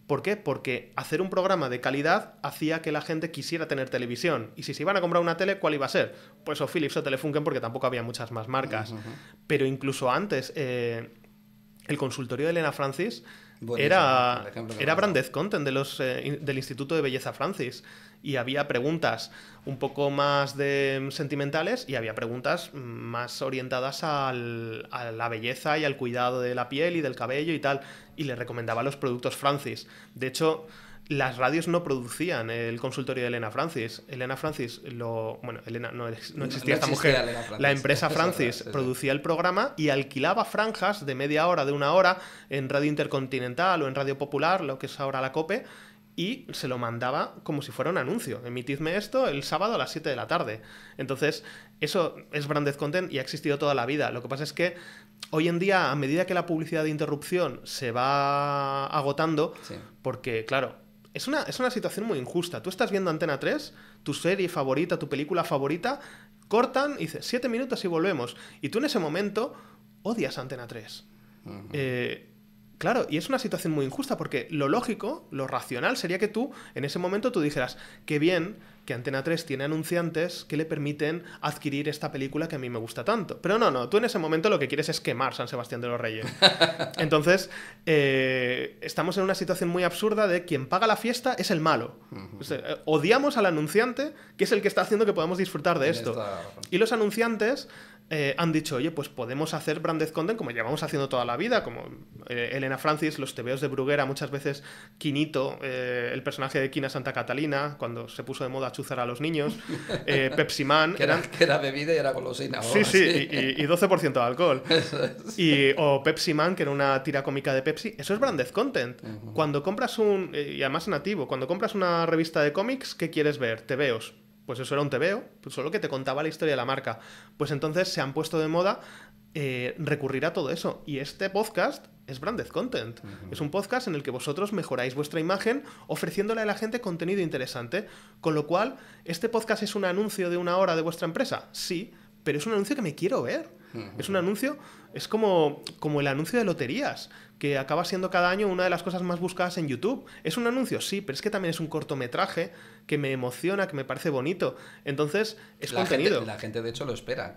¿Por qué? Porque hacer un programa de calidad hacía que la gente quisiera tener televisión. Y si se iban a comprar una tele, ¿cuál iba a ser? Pues o Philips o Telefunken, porque tampoco había muchas más marcas. Pero incluso antes, el consultorio de Elena Francis era branded content del Instituto de Belleza Francis. Y había preguntas un poco más sentimentales y había preguntas más orientadas a la belleza y al cuidado de la piel y del cabello y tal. Y le recomendaba los productos Francis. De hecho, las radios no producían el consultorio de Elena Francis. Elena Francis, Elena no existía esta mujer. La empresa Francis producía el programa y alquilaba franjas de media hora, de una hora, en Radio Intercontinental o en Radio Popular, lo que es ahora la COPE, y se lo mandaba como si fuera un anuncio. Emitidme esto el sábado a las 7 de la tarde. Entonces, eso es branded content y ha existido toda la vida. Lo que pasa es que hoy en día, a medida que la publicidad de interrupción se va agotando, porque, claro, es una situación muy injusta. Tú estás viendo Antena 3, tu serie favorita, tu película favorita, cortan y dices 7 minutos y volvemos. Y tú en ese momento odias Antena 3. Claro, y es una situación muy injusta porque lo lógico, lo racional sería que tú, en ese momento, tú dijeras, qué bien que Antena 3 tiene anunciantes que le permiten adquirir esta película que a mí me gusta tanto. Pero no, tú en ese momento lo que quieres es quemar San Sebastián de los Reyes. Entonces, estamos en una situación muy absurda de quien paga la fiesta es el malo. O sea, odiamos al anunciante, que es el que está haciendo que podamos disfrutar de esto. Y los anunciantes han dicho, oye, pues podemos hacer branded content como llevamos haciendo toda la vida, como Elena Francis, los tebeos de Bruguera, muchas veces Quinito, el personaje de Quina Santa Catalina, cuando se puso de moda chuzar a los niños, Pepsi Man... que era bebida y era golosina. Sí, y 12% de alcohol. O Pepsi Man, que era una tira cómica de Pepsi. Eso es branded content. Cuando compras y además nativo, cuando compras una revista de cómics, ¿qué quieres ver? Tebeos. Pues eso era un tebeo, pues solo que te contaba la historia de la marca. Pues entonces se han puesto de moda recurrir a todo eso. Y este podcast es branded content. Es un podcast en el que vosotros mejoráis vuestra imagen ofreciéndole a la gente contenido interesante. Con lo cual, ¿este podcast es un anuncio de una hora de vuestra empresa? Sí, pero es un anuncio que me quiero ver. Es un anuncio, es como el anuncio de loterías, que acaba siendo cada año una de las cosas más buscadas en YouTube. ¿Es un anuncio? Sí, pero es que también es un cortometraje que me emociona, que me parece bonito. Entonces, es contenido. La gente, de hecho, lo espera.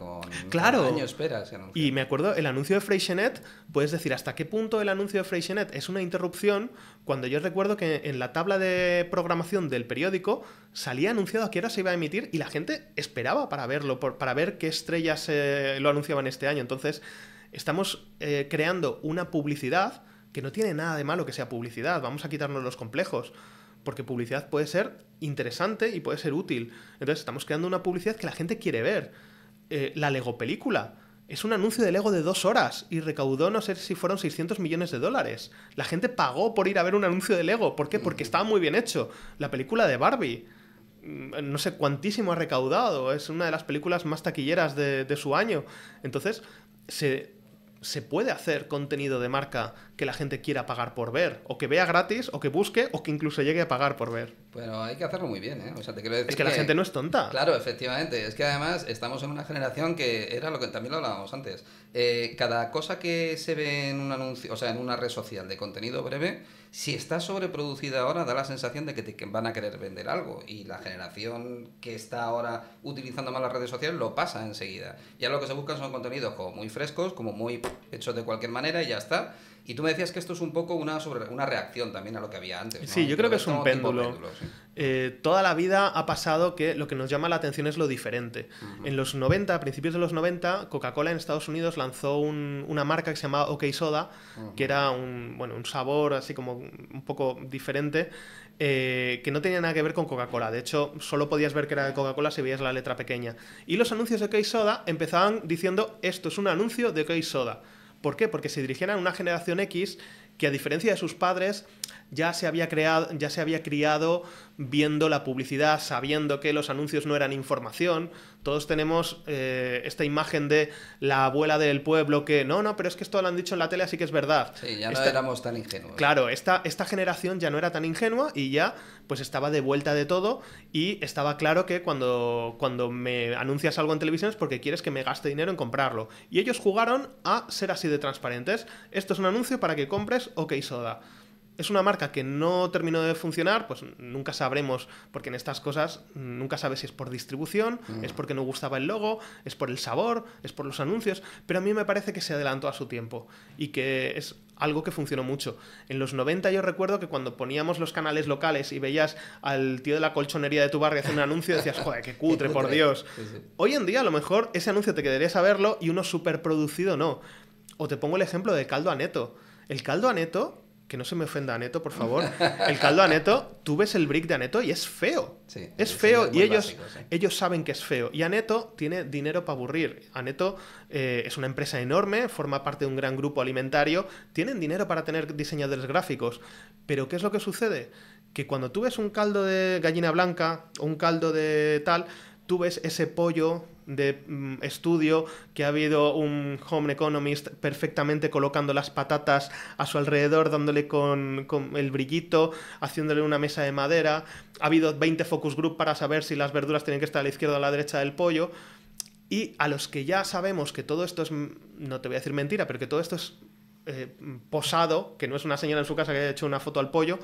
Claro. Cada año espera ese anuncio. Y me acuerdo, el anuncio de Freixenet, puedes decir hasta qué punto el anuncio de Freixenet es una interrupción, cuando yo recuerdo que en la tabla de programación del periódico salía anunciado a qué hora se iba a emitir y la gente esperaba para verlo, para ver qué estrellas lo anunciaban este año. Entonces, estamos creando una publicidad que no tiene nada de malo que sea publicidad. Vamos a quitarnos los complejos, porque publicidad puede ser interesante y puede ser útil. Entonces estamos creando una publicidad que la gente quiere ver. la Lego película. Es un anuncio de Lego de 2 horas y recaudó, no sé si fueron $600 millones. La gente pagó por ir a ver un anuncio de Lego. ¿Por qué? Porque estaba muy bien hecho. La película de Barbie, no sé cuántísimo ha recaudado. Es una de las películas más taquilleras de su año. Entonces, se puede hacer contenido de marca que la gente quiera pagar por ver, o que vea gratis, o que busque, o que incluso llegue a pagar por ver. Pero hay que hacerlo muy bien, ¿eh? O sea, te quiero decir es que la gente no es tonta. Claro, efectivamente. Es que además estamos en una generación que era lo que también lo hablábamos antes. Cada cosa que se ve en un anuncio, o sea, en una red social de contenido breve, si está sobreproducida ahora, da la sensación de que van a querer vender algo. Y la generación que está ahora utilizando más las redes sociales lo pasa enseguida. Ya lo que se buscan son contenidos como muy frescos, como muy hechos de cualquier manera y ya está. Y tú me decías que esto es un poco una reacción también a lo que había antes, ¿no? Sí, yo creo que es un péndulo. Sí. Toda la vida ha pasado que lo que nos llama la atención es lo diferente. En los 90, a principios de los 90, Coca-Cola en Estados Unidos lanzó una marca que se llamaba OK Soda, que era un sabor así como un poco diferente, que no tenía nada que ver con Coca-Cola. De hecho, solo podías ver que era de Coca-Cola si veías la letra pequeña. Y los anuncios de OK Soda empezaban diciendo: esto es un anuncio de OK Soda. ¿Por qué? Porque se dirigían a una generación X que, a diferencia de sus padres, ya se había criado viendo la publicidad, sabiendo que los anuncios no eran información. Todos tenemos esta imagen de la abuela del pueblo que no, pero es que esto lo han dicho en la tele, así que es verdad. Sí, ya no éramos tan ingenuos. Claro, esta generación ya no era tan ingenua y ya pues estaba de vuelta de todo, y estaba claro que cuando me anuncias algo en televisión es porque quieres que me gaste dinero en comprarlo. Y ellos jugaron a ser así de transparentes. Esto es un anuncio para que compres OK Soda. Es una marca que no terminó de funcionar, pues nunca sabremos, porque en estas cosas nunca sabes si es por distribución, es porque no gustaba el logo, es por el sabor, es por los anuncios, pero a mí me parece que se adelantó a su tiempo y que es algo que funcionó mucho. En los 90 yo recuerdo que cuando poníamos los canales locales y veías al tío de la colchonería de tu barrio hacer un anuncio, decías: joder, qué cutre, por Dios. Sí, sí. Hoy en día a lo mejor ese anuncio te quedarías a verlo y uno superproducido no. O te pongo el ejemplo del caldo Aneto. El caldo Aneto, que no se me ofenda Aneto, por favor. El caldo Aneto, tú ves el brick de Aneto y es feo. Sí, es feo, y básico, sí. ellos saben que es feo. Y Aneto tiene dinero para aburrir. Aneto es una empresa enorme, forma parte de un gran grupo alimentario, tienen dinero para tener diseñadores gráficos. Pero ¿qué es lo que sucede? Que cuando tú ves un caldo de gallina blanca o un caldo de tal, tú ves ese pollo de estudio, que ha habido un home economist perfectamente colocando las patatas a su alrededor, dándole con el brillito, haciéndole una mesa de madera. Ha habido 20 focus group para saber si las verduras tienen que estar a la izquierda o a la derecha del pollo. Y a los que ya sabemos que todo esto es, no te voy a decir mentira, pero que todo esto es posado, que no es una señora en su casa que haya hecho una foto al pollo,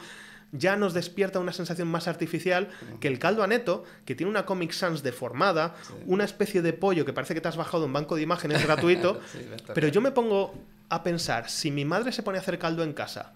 ya nos despierta una sensación más artificial que el caldo Aneto, que tiene una Comic Sans deformada, una especie de pollo que parece que te has bajado un banco de imágenes gratuito. Pero yo me pongo a pensar, si mi madre se pone a hacer caldo en casa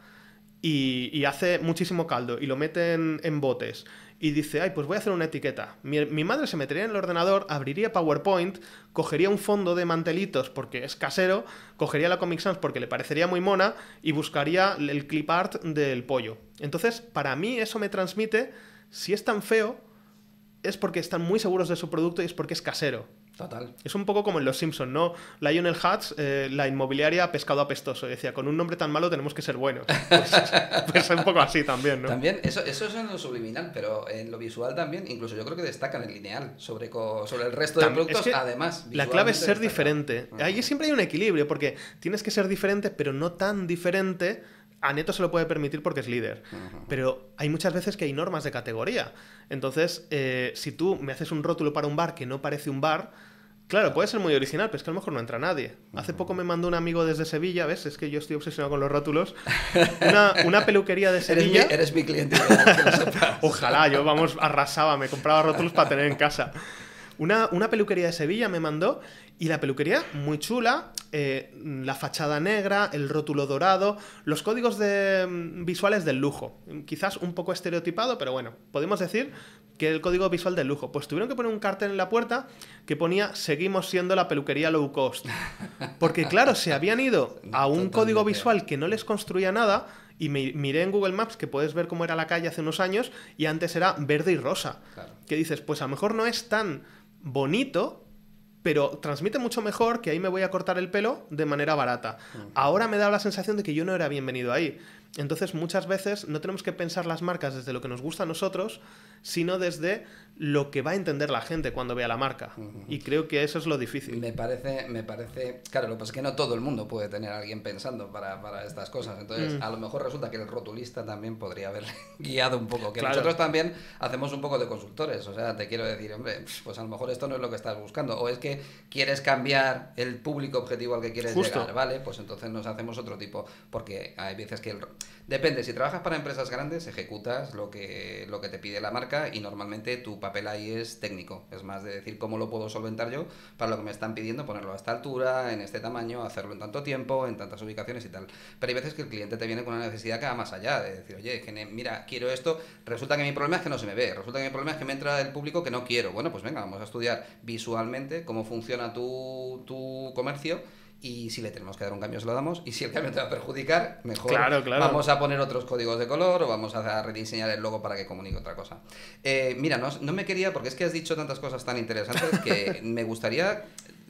y hace muchísimo caldo y lo mete en botes y dice: ay, pues voy a hacer una etiqueta. Mi madre se metería en el ordenador, abriría PowerPoint, cogería un fondo de mantelitos porque es casero, cogería la Comic Sans porque le parecería muy mona y buscaría el clip art del pollo. Entonces, para mí eso me transmite, si es tan feo, es porque están muy seguros de su producto y es porque es casero. Total. Es un poco como en Los Simpsons, ¿no? Lionel Hutz, la inmobiliaria Pescado Apestoso, decía: con un nombre tan malo tenemos que ser buenos. Pues un poco así también, ¿no? También, eso es en lo subliminal, pero en lo visual también, incluso yo creo que destacan el lineal sobre el resto de productos, es que además. La clave es ser diferente. Ahí siempre hay un equilibrio, porque tienes que ser diferente, pero no tan diferente. Aneto se lo puede permitir porque es líder. Pero hay muchas veces que hay normas de categoría. Entonces, si tú me haces un rótulo para un bar que no parece un bar, claro, puede ser muy original, pero es que a lo mejor no entra nadie. Hace poco me mandó un amigo desde Sevilla, ¿ves? Es que yo estoy obsesionado con los rótulos. Una peluquería de Sevilla. Eres mi cliente. Ojalá, yo arrasaba, me compraba rótulos para tener en casa. Una peluquería de Sevilla me mandó, y la peluquería muy chula, la fachada negra, el rótulo dorado, los códigos visuales del lujo. Quizás un poco estereotipado, pero bueno, podemos decir que el código visual del lujo. Pues tuvieron que poner un cartel en la puerta que ponía: seguimos siendo la peluquería low cost. Porque claro, se habían ido a un código visual que no les construía nada. Y miré en Google Maps, que puedes ver cómo era la calle hace unos años, y antes era verde y rosa. Claro. Que dices, pues a lo mejor no es tan bonito, pero transmite mucho mejor que ahí me voy a cortar el pelo de manera barata. Ahora me da la sensación de que yo no era bienvenido ahí. Entonces, muchas veces no tenemos que pensar las marcas desde lo que nos gusta a nosotros, sino desde lo que va a entender la gente cuando vea la marca. Y creo que eso es lo difícil. Me parece... Claro, lo que pasa es que no todo el mundo puede tener a alguien pensando para estas cosas. Entonces, a lo mejor resulta que el rotulista también podría haber guiado un poco. Que Claro. nosotros también hacemos un poco de consultores. O sea, te quiero decir, hombre, pues a lo mejor esto no es lo que estás buscando. O es que quieres cambiar el público objetivo al que quieres Justo. llegar, ¿vale? Pues entonces nos hacemos otro tipo. Porque hay veces que... Depende, si trabajas para empresas grandes, ejecutas lo que te pide la marca y normalmente tu papel ahí es técnico. Es más de decir cómo lo puedo solventar yo para lo que me están pidiendo, ponerlo a esta altura, en este tamaño, hacerlo en tanto tiempo, en tantas ubicaciones y tal. Pero hay veces que el cliente te viene con una necesidad que va más allá, de decir, oye, mira, quiero esto, resulta que mi problema es que no se me ve, resulta que mi problema es que me entra el público que no quiero. Bueno, pues venga, vamos a estudiar visualmente cómo funciona tu comercio. Y si le tenemos que dar un cambio, se lo damos. Y si el cambio te va a perjudicar, mejor Claro. vamos a poner otros códigos de color o vamos a rediseñar el logo para que comunique otra cosa. Mira, no me quería, porque es que has dicho tantas cosas tan interesantes que me gustaría...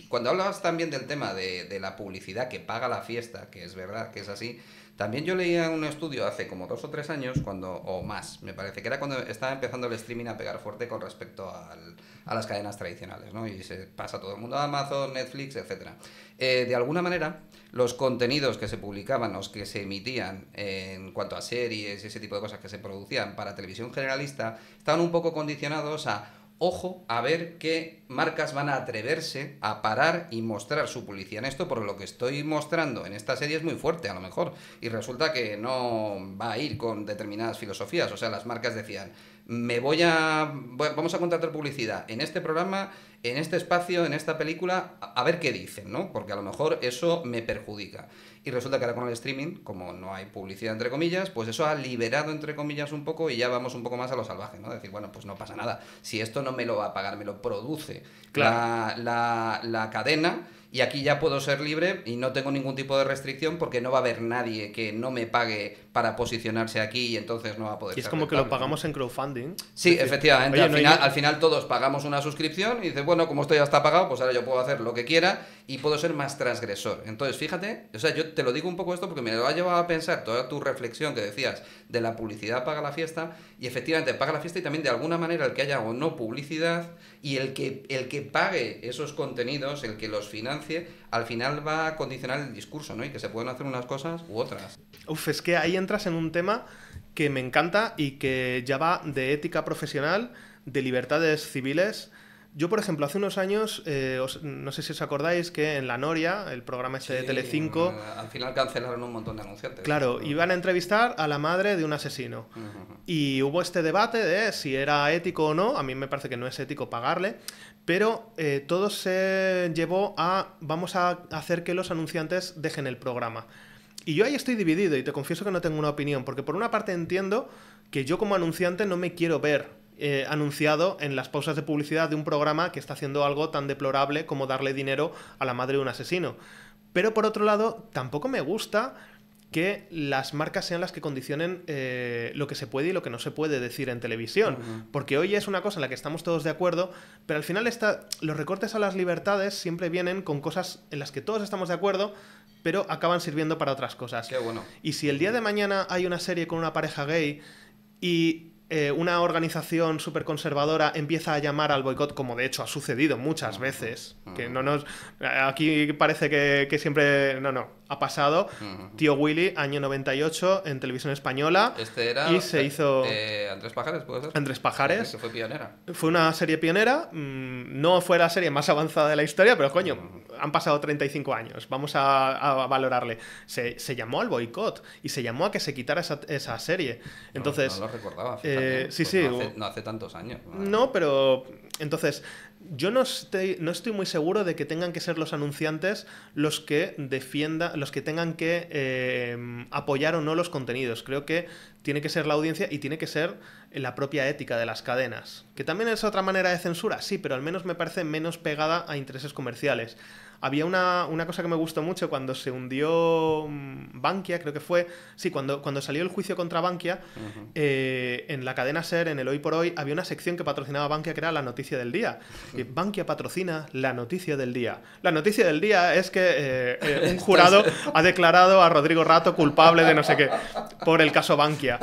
Cuando hablabas también del tema de la publicidad que paga la fiesta, que es verdad que es así, también yo leía un estudio hace como 2 o 3 años, o más, me parece, que era cuando estaba empezando el streaming a pegar fuerte con respecto a las cadenas tradicionales, ¿no? Y se pasa todo el mundo a Amazon, Netflix, etcétera. De alguna manera, los contenidos que se publicaban, los que se emitían en cuanto a series y ese tipo de cosas que se producían para televisión generalista, estaban un poco condicionados a... Ojo a ver qué marcas van a atreverse a parar y mostrar su publicidad en esto, porque lo que estoy mostrando en esta serie es muy fuerte, a lo mejor, y resulta que no va a ir con determinadas filosofías. O sea, las marcas decían, vamos a contratar publicidad en este programa, en este espacio, en esta película, a ver qué dicen, ¿no? Porque a lo mejor eso me perjudica. Y resulta que ahora con el streaming, como no hay publicidad entre comillas, pues eso ha liberado entre comillas un poco y ya vamos un poco más a lo salvaje, ¿no? Decir, bueno, pues no pasa nada. Si esto no me lo va a pagar, me lo produce Claro. la cadena, y aquí ya puedo ser libre y no tengo ningún tipo de restricción porque no va a haber nadie que no me pague para posicionarse aquí y entonces no va a poder Y es ser como que rentable, lo pagamos en crowdfunding. Sí, Es decir, efectivamente. oye, Al final todos pagamos una suscripción y dices, bueno, como esto ya está pagado, pues ahora yo puedo hacer lo que quiera y puedo ser más transgresor. Entonces, fíjate, o sea, yo te lo digo un poco esto porque me lo ha llevado a pensar toda tu reflexión que decías de la publicidad paga la fiesta, y efectivamente paga la fiesta, y también de alguna manera el que haya o no publicidad y el que pague esos contenidos, el que los financie, al final va a condicionar el discurso, ¿no? Y que se pueden hacer unas cosas u otras. Uf, es que ahí entras en un tema que me encanta y que ya va de ética profesional, de libertades civiles. Yo, por ejemplo, hace unos años, no sé si os acordáis que en La Noria, el programa este de Telecinco... Al final cancelaron un montón de anunciantes. Claro, iban a entrevistar a la madre de un asesino. Y hubo este debate de si era ético o no. A mí me parece que no es ético pagarle. Pero todo se llevó a... Vamos a hacer que los anunciantes dejen el programa. Y yo ahí estoy dividido y te confieso que no tengo una opinión. Porque por una parte entiendo que yo como anunciante no me quiero ver anunciado en las pausas de publicidad de un programa que está haciendo algo tan deplorable como darle dinero a la madre de un asesino. Pero por otro lado, tampoco me gusta que las marcas sean las que condicionen lo que se puede y lo que no se puede decir en televisión. Porque hoy es una cosa en la que estamos todos de acuerdo, pero al final los recortes a las libertades siempre vienen con cosas en las que todos estamos de acuerdo, pero acaban sirviendo para otras cosas. Qué bueno. Y si el día de mañana hay una serie con una pareja gay y una organización súper conservadora empieza a llamar al boicot, como de hecho ha sucedido muchas veces, que no nos... Aquí parece que siempre... No, ha pasado. Tío Willy, año 98, en Televisión Española. Este era... Y se hizo... Andrés Pajares, ¿puede ser? Andrés Pajares. Que fue pionera. Fue una serie pionera. No fue la serie más avanzada de la historia, pero coño, han pasado 35 años. Vamos a valorarle. Se llamó al boicot y se llamó a que se quitara esa serie. Entonces... No lo recordaba, fíjate. sí, Pues sí. no hace tantos años. No, pero... Entonces, yo no estoy muy seguro de que tengan que ser los anunciantes los que defiendan, los que tengan que apoyar o no los contenidos. Creo que tiene que ser la audiencia y tiene que ser la propia ética de las cadenas. Que también es otra manera de censura, sí, pero al menos me parece menos pegada a intereses comerciales. había una cosa que me gustó mucho cuando se hundió Bankia, creo que fue, sí, cuando salió el juicio contra Bankia, en la cadena SER, en el Hoy por Hoy, había una sección que patrocinaba Bankia que era la noticia del día. Bankia patrocina la noticia del día. La noticia del día es que un jurado ha declarado a Rodrigo Rato culpable de no sé qué por el caso Bankia.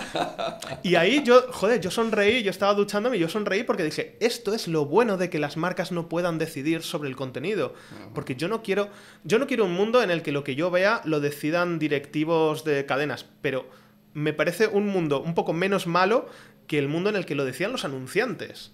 Y ahí yo sonreí, yo estaba duchándome y yo sonreí porque dije, esto es lo bueno de que las marcas no puedan decidir sobre el contenido. Porque yo no quiero un mundo en el que lo que yo vea lo decidan directivos de cadenas, pero me parece un mundo un poco menos malo que el mundo en el que lo decían los anunciantes.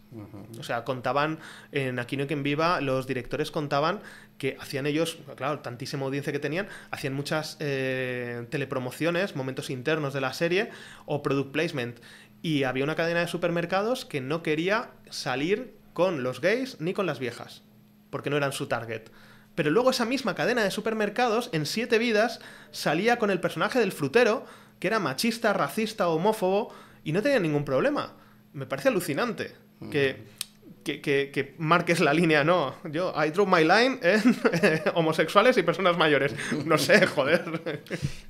O sea, contaban, en Aquí no hay quien viva, los directores contaban que hacían ellos, claro, tantísima audiencia que tenían, hacían muchas telepromociones, momentos internos de la serie o product placement. Y había una cadena de supermercados que no quería salir con los gays ni con las viejas, porque no eran su target. Pero luego esa misma cadena de supermercados, en 7 vidas, salía con el personaje del frutero, que era machista, racista, homófobo, y no tenía ningún problema. Me parece alucinante que marques la línea, no. I draw my line en homosexuales y personas mayores. No sé, joder.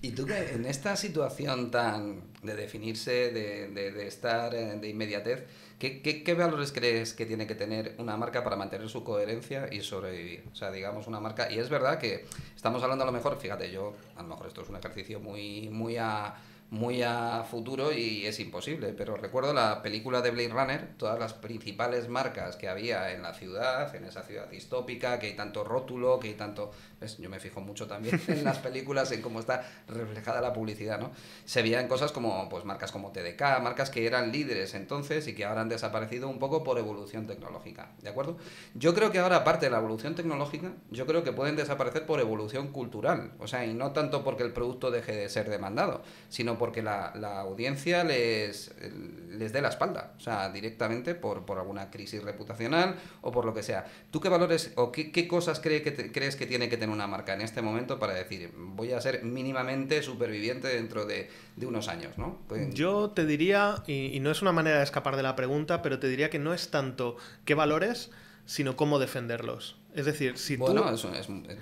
Y tú que en esta situación tan de definirse, de estar de inmediatez, ¿qué valores crees que tiene que tener una marca para mantener su coherencia y sobrevivir? O sea, digamos una marca... Y es verdad que estamos hablando a lo mejor, fíjate, a lo mejor esto es un ejercicio muy a futuro y es imposible, pero recuerdo la película de Blade Runner, todas las principales marcas que había en la ciudad, en esa ciudad distópica, que hay tanto rótulo, que hay tanto... ¿Ves? Yo me fijo mucho también en las películas, en cómo está reflejada la publicidad, ¿no? Se veían cosas como, pues marcas como TDK, marcas que eran líderes entonces y que ahora han desaparecido un poco por evolución tecnológica, ¿de acuerdo? Yo creo que ahora, aparte de la evolución tecnológica, yo creo que pueden desaparecer por evolución cultural, o sea, y no tanto porque el producto deje de ser demandado, sino porque la audiencia les dé la espalda, o sea, directamente por alguna crisis reputacional o por lo que sea. ¿Tú qué valores o qué cosas crees que tiene que tener una marca en este momento para decir, voy a ser mínimamente superviviente dentro de unos años, ¿no? Pues... Yo te diría, y no es una manera de escapar de la pregunta, pero te diría que no es tanto qué valores, sino cómo defenderlos. Es decir, si bueno, tú... eso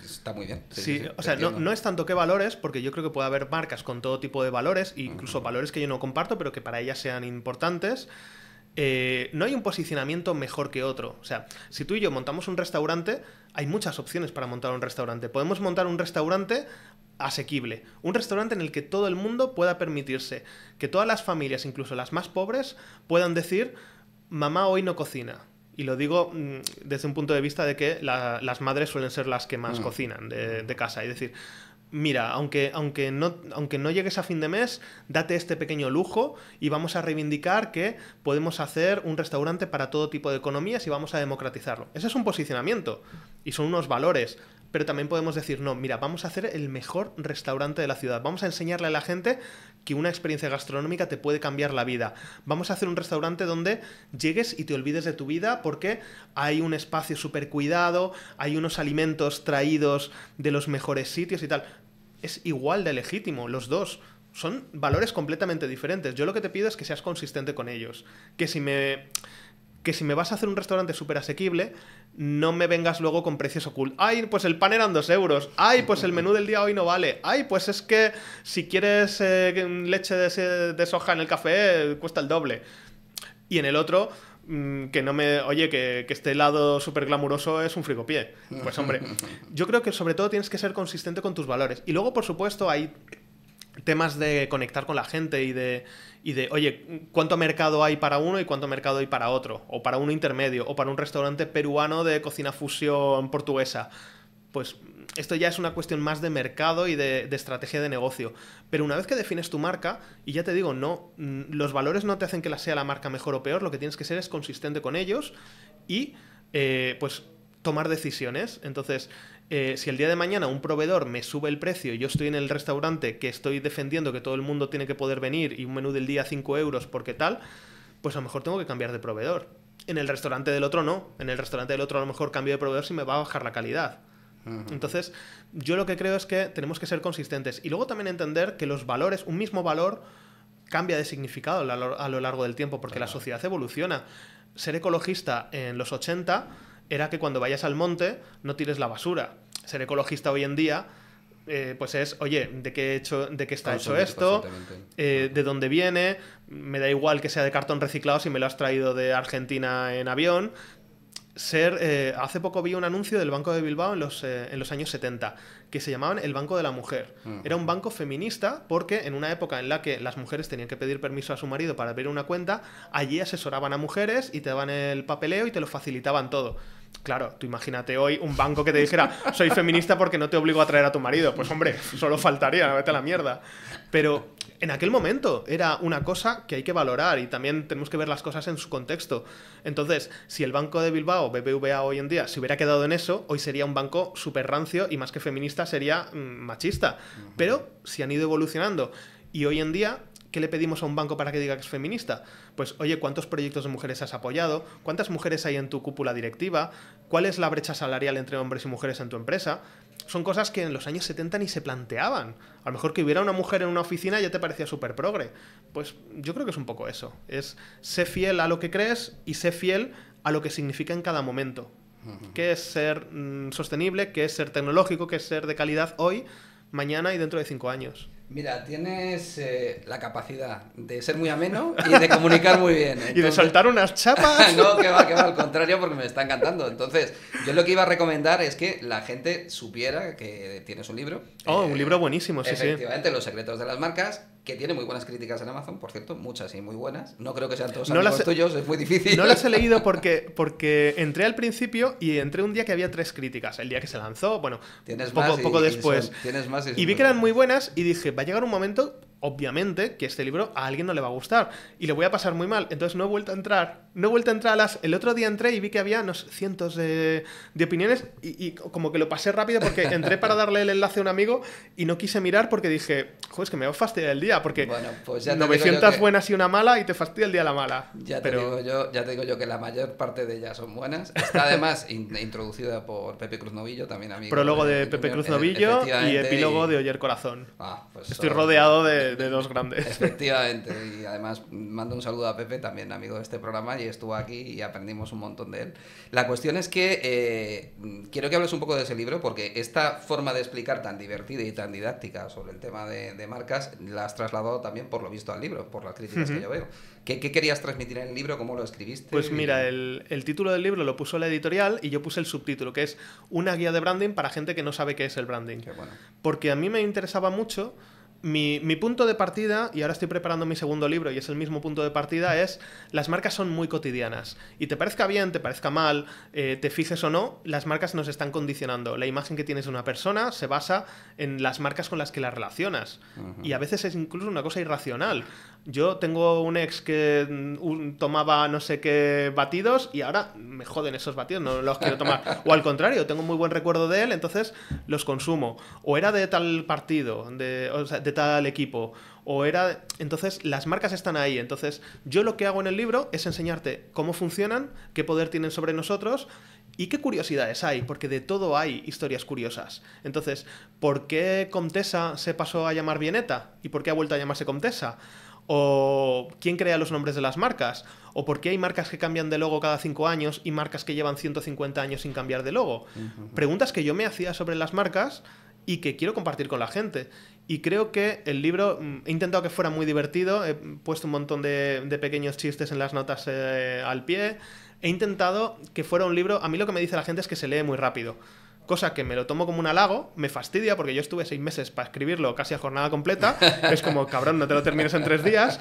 está muy bien. Sí, o sea, no es tanto qué valores, porque yo creo que puede haber marcas con todo tipo de valores, incluso valores que yo no comparto, pero que para ellas sean importantes. No hay un posicionamiento mejor que otro. O sea, si tú y yo montamos un restaurante, hay muchas opciones para montar un restaurante. Podemos montar un restaurante asequible, un restaurante en el que todo el mundo pueda permitirse, que todas las familias, incluso las más pobres, puedan decir, mamá hoy no cocina. Y lo digo desde un punto de vista de que las madres suelen ser las que más cocinan de casa. Es decir, mira, aunque no llegues a fin de mes, date este pequeño lujo y vamos a reivindicar que podemos hacer un restaurante para todo tipo de economías y vamos a democratizarlo. Ese es un posicionamiento y son unos valores. Pero también podemos decir, no, mira, vamos a hacer el mejor restaurante de la ciudad. Vamos a enseñarle a la gente que una experiencia gastronómica te puede cambiar la vida. Vamos a hacer un restaurante donde llegues y te olvides de tu vida porque hay un espacio súper cuidado, hay unos alimentos traídos de los mejores sitios y tal. Es igual de legítimo, los dos. Son valores completamente diferentes. Yo lo que te pido es que seas consistente con ellos. Que si me vas a hacer un restaurante súper asequible, no me vengas luego con precios ocultos. ¡Ay, pues el pan eran 2 euros! ¡Ay, pues el menú del día hoy no vale! ¡Ay, pues es que si quieres leche de soja en el café, cuesta el doble! Y en el otro, que no me... Oye, que este helado súper glamuroso es un frigopié. Pues hombre, yo creo que sobre todo tienes que ser consistente con tus valores. Y luego, por supuesto, hay temas de conectar con la gente y de, oye, ¿cuánto mercado hay para uno y cuánto mercado hay para otro? O para uno intermedio, o para un restaurante peruano de cocina fusión portuguesa. Pues esto ya es una cuestión más de mercado y de estrategia de negocio. Pero una vez que defines tu marca, y ya te digo, no, los valores no te hacen que sea la marca mejor o peor, lo que tienes que ser es consistente con ellos y, pues, tomar decisiones. Entonces, si el día de mañana un proveedor me sube el precio y yo estoy en el restaurante que estoy defendiendo que todo el mundo tiene que poder venir y un menú del día 5 euros porque tal, pues a lo mejor tengo que cambiar de proveedor. En el restaurante del otro no. En el restaurante del otro a lo mejor cambio de proveedor si me va a bajar la calidad. Entonces, yo lo que creo es que tenemos que ser consistentes. Y luego también entender que los valores, un mismo valor, cambia de significado a lo largo del tiempo porque la sociedad evoluciona. Ser ecologista en los 80... era que cuando vayas al monte no tires la basura. ser ecologista hoy en día, pues es, oye, ¿de qué está hecho Consumir esto? conscientemente. ¿De dónde viene? Me da igual que sea de cartón reciclado si me lo has traído de Argentina en avión. Hace poco vi un anuncio del Banco de Bilbao en los años 70 que se llamaban el Banco de la Mujer. Era un banco feminista porque en una época en la que las mujeres tenían que pedir permiso a su marido para abrir una cuenta, allí asesoraban a mujeres y te daban el papeleo y te lo facilitaban todo. Claro, tú imagínate hoy un banco que te dijera soy feminista porque no te obligo a traer a tu marido. Pues hombre, solo faltaría, vete a la mierda. Pero en aquel momento era una cosa que hay que valorar y también tenemos que ver las cosas en su contexto. Entonces, si el Banco de Bilbao, BBVA hoy en día, se hubiera quedado en eso, hoy sería un banco súper rancio y más que feminista sería machista. Pero si han ido evolucionando y hoy en día, ¿qué le pedimos a un banco para que diga que es feminista? Pues, oye, ¿cuántos proyectos de mujeres has apoyado? ¿Cuántas mujeres hay en tu cúpula directiva? ¿Cuál es la brecha salarial entre hombres y mujeres en tu empresa? Son cosas que en los años 70 ni se planteaban. A lo mejor que hubiera una mujer en una oficina ya te parecía súper progre. Pues yo creo que es un poco eso. Es sé fiel a lo que crees y sé fiel a lo que significa en cada momento. ¿Qué es ser sostenible? ¿Qué es ser tecnológico? ¿Qué es ser de calidad hoy, mañana y dentro de 5 años? Mira, tienes la capacidad de ser muy ameno y de comunicar muy bien. Entonces... Y de soltar unas chapas. No, que va, al contrario, porque me está encantando. Entonces, yo lo que iba a recomendar es que la gente supiera que tienes un libro. Un libro buenísimo, sí, sí. Efectivamente, Los secretos de las marcas, que tiene muy buenas críticas en Amazon, por cierto, muchas y muy buenas. No creo que sean todos amigos tuyos, es muy difícil. No las he leído porque entré al principio y entré un día que había 3 críticas. El día que se lanzó, bueno, poco después. Y vi que eran muy buenas y dije, va a llegar un momento, obviamente, que este libro a alguien no le va a gustar y le voy a pasar muy mal. Entonces no he vuelto a entrar. El otro día entré y vi que había cientos de opiniones y como que lo pasé rápido porque entré para darle el enlace a un amigo y no quise mirar porque dije, joder, es que me va a fastidiar el día porque bueno, pues ya 900 buenas y una mala y te fastidia el día la mala. Ya te digo yo que la mayor parte de ellas son buenas. Está además introducida por Pepe Cruz Novillo, también amigo. Prólogo de Pepe Cruz Novillo y epílogo de Oyer Corazón. Pues estoy rodeado de 2 grandes. Efectivamente, y además mando un saludo a Pepe, también amigo de este programa, y estuvo aquí y aprendimos un montón de él. La cuestión es que quiero que hables un poco de ese libro, porque esta forma de explicar tan divertida y tan didáctica sobre el tema de marcas la has trasladado también, por lo visto, al libro, por las críticas que yo veo. ¿Qué querías transmitir en el libro? ¿Cómo lo escribiste? Pues mira, el título del libro lo puso la editorial y yo puse el subtítulo, que es una guía de branding para gente que no sabe qué es el branding. Qué bueno. Porque a mí me interesaba mucho. Mi punto de partida, y ahora estoy preparando mi segundo libro y es el mismo punto de partida, es las marcas son muy cotidianas. Y te parezca bien, te parezca mal, te fijes o no, las marcas nos están condicionando. La imagen que tienes de una persona se basa en las marcas con las que la relacionas. Y a veces es incluso una cosa irracional. Yo tengo un ex que tomaba no sé qué batidos y ahora me joden esos batidos, no los quiero tomar. O al contrario, tengo muy buen recuerdo de él, entonces los consumo. O era de tal partido, de tal equipo, o era... Entonces las marcas están ahí. Entonces yo lo que hago en el libro es enseñarte cómo funcionan, qué poder tienen sobre nosotros y qué curiosidades hay, porque de todo hay historias curiosas. Entonces, ¿por qué Comtesa se pasó a llamar Bieneta? ¿Y por qué ha vuelto a llamarse Comtesa? ¿O quién crea los nombres de las marcas? ¿O por qué hay marcas que cambian de logo cada 5 años y marcas que llevan 150 años sin cambiar de logo? Preguntas que yo me hacía sobre las marcas y que quiero compartir con la gente. Y creo que el libro, he intentado que fuera muy divertido, he puesto un montón de pequeños chistes en las notas al pie, he intentado que fuera un libro, a mí lo que me dice la gente es que se lee muy rápido. Cosa que me lo tomo como un halago, me fastidia porque yo estuve 6 meses para escribirlo casi a jornada completa, es como, cabrón, no te lo termines en 3 días,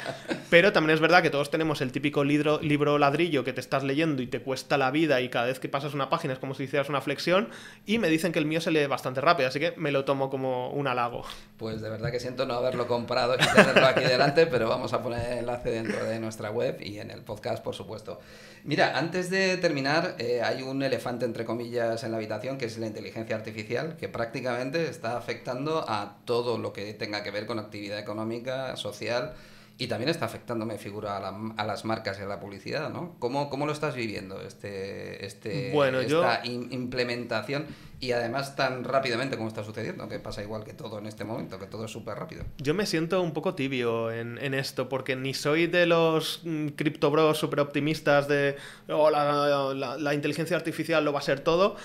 pero también es verdad que todos tenemos el típico libro ladrillo que te estás leyendo y te cuesta la vida y cada vez que pasas una página es como si hicieras una flexión y me dicen que el mío se lee bastante rápido, así que me lo tomo como un halago. Pues de verdad que siento no haberlo comprado y tenerlo aquí delante, pero vamos a poner el enlace dentro de nuestra web y en el podcast, por supuesto. Mira, antes de terminar, hay un elefante, entre comillas, en la habitación, que es la inteligencia artificial, que prácticamente está afectando a todo lo que tenga que ver con actividad económica, social, y también está afectando, me figura, a las marcas y a la publicidad, ¿no? ¿Cómo lo estás viviendo esta implementación y además tan rápidamente como está sucediendo? Que pasa igual que todo en este momento, que todo es súper rápido. Yo me siento un poco tibio en esto, porque ni soy de los criptobros súper optimistas de la inteligencia artificial lo va a ser todo.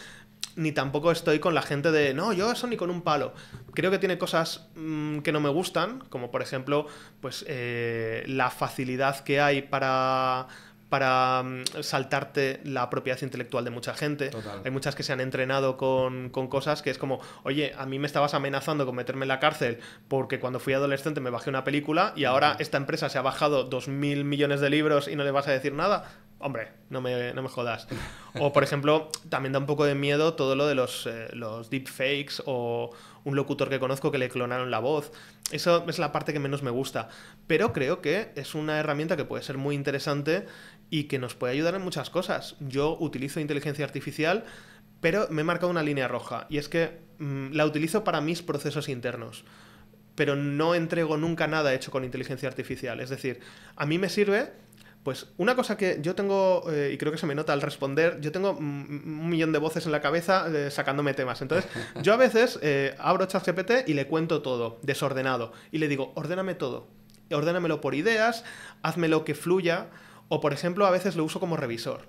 ni tampoco estoy con la gente de, no, yo eso ni con un palo. Creo que tiene cosas que no me gustan, como por ejemplo, pues la facilidad que hay para saltarte la propiedad intelectual de mucha gente. Total. Hay muchas que se han entrenado con cosas que es como, oye, a mí me estabas amenazando con meterme en la cárcel porque cuando fui adolescente me bajé una película y ahora esta empresa se ha bajado 2.000 millones de libros y no le vas a decir nada. Hombre, no me jodas. O, por ejemplo, también da un poco de miedo todo lo de los deepfakes o un locutor que conozco que le clonaron la voz. Eso es la parte que menos me gusta. Pero creo que es una herramienta que puede ser muy interesante y que nos puede ayudar en muchas cosas. Yo utilizo inteligencia artificial, pero me he marcado una línea roja. Y es que la utilizo para mis procesos internos. Pero no entrego nunca nada hecho con inteligencia artificial. Es decir, a mí me sirve... Pues una cosa que yo tengo, y creo que se me nota al responder, yo tengo 1.000.000 de voces en la cabeza sacándome temas. Entonces, yo a veces abro ChatGPT y le cuento todo, desordenado. Y le digo, ordéname todo. Ordénamelo por ideas, házmelo que fluya. O, por ejemplo, a veces lo uso como revisor.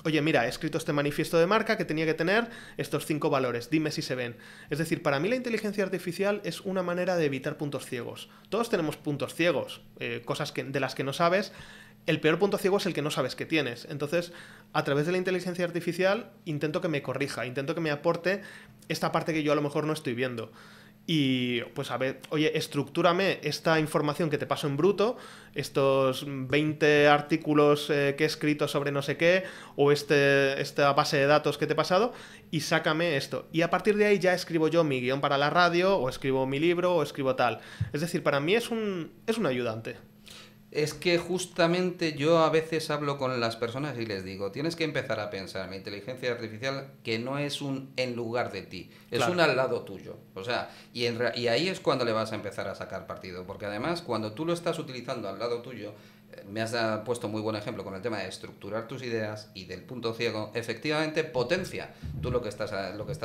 Oye, mira, he escrito este manifiesto de marca que tenía que tener estos 5 valores, dime si se ven. Es decir, para mí la inteligencia artificial es una manera de evitar puntos ciegos. Todos tenemos puntos ciegos, cosas de las que no sabes. El peor punto ciego es el que no sabes que tienes. Entonces, a través de la inteligencia artificial, intento que me corrija, intento que me aporte esta parte que yo a lo mejor no estoy viendo. Y, pues, a ver, oye, estructúrame esta información que te paso en bruto, estos 20 artículos que he escrito sobre no sé qué, o esta base de datos que te he pasado, y sácame esto. Y a partir de ahí ya escribo yo mi guión para la radio, o escribo mi libro, o escribo tal. Es decir, para mí es un ayudante. Es que justamente yo a veces hablo con las personas y les digo, tienes que empezar a pensar en la inteligencia artificial que no es un en lugar de ti, es Claro. un al lado tuyo. O sea, y ahí es cuando le vas a empezar a sacar partido, porque además cuando tú lo estás utilizando al lado tuyo, me has puesto muy buen ejemplo con el tema de estructurar tus ideas y del punto ciego, efectivamente potencia tú lo que estás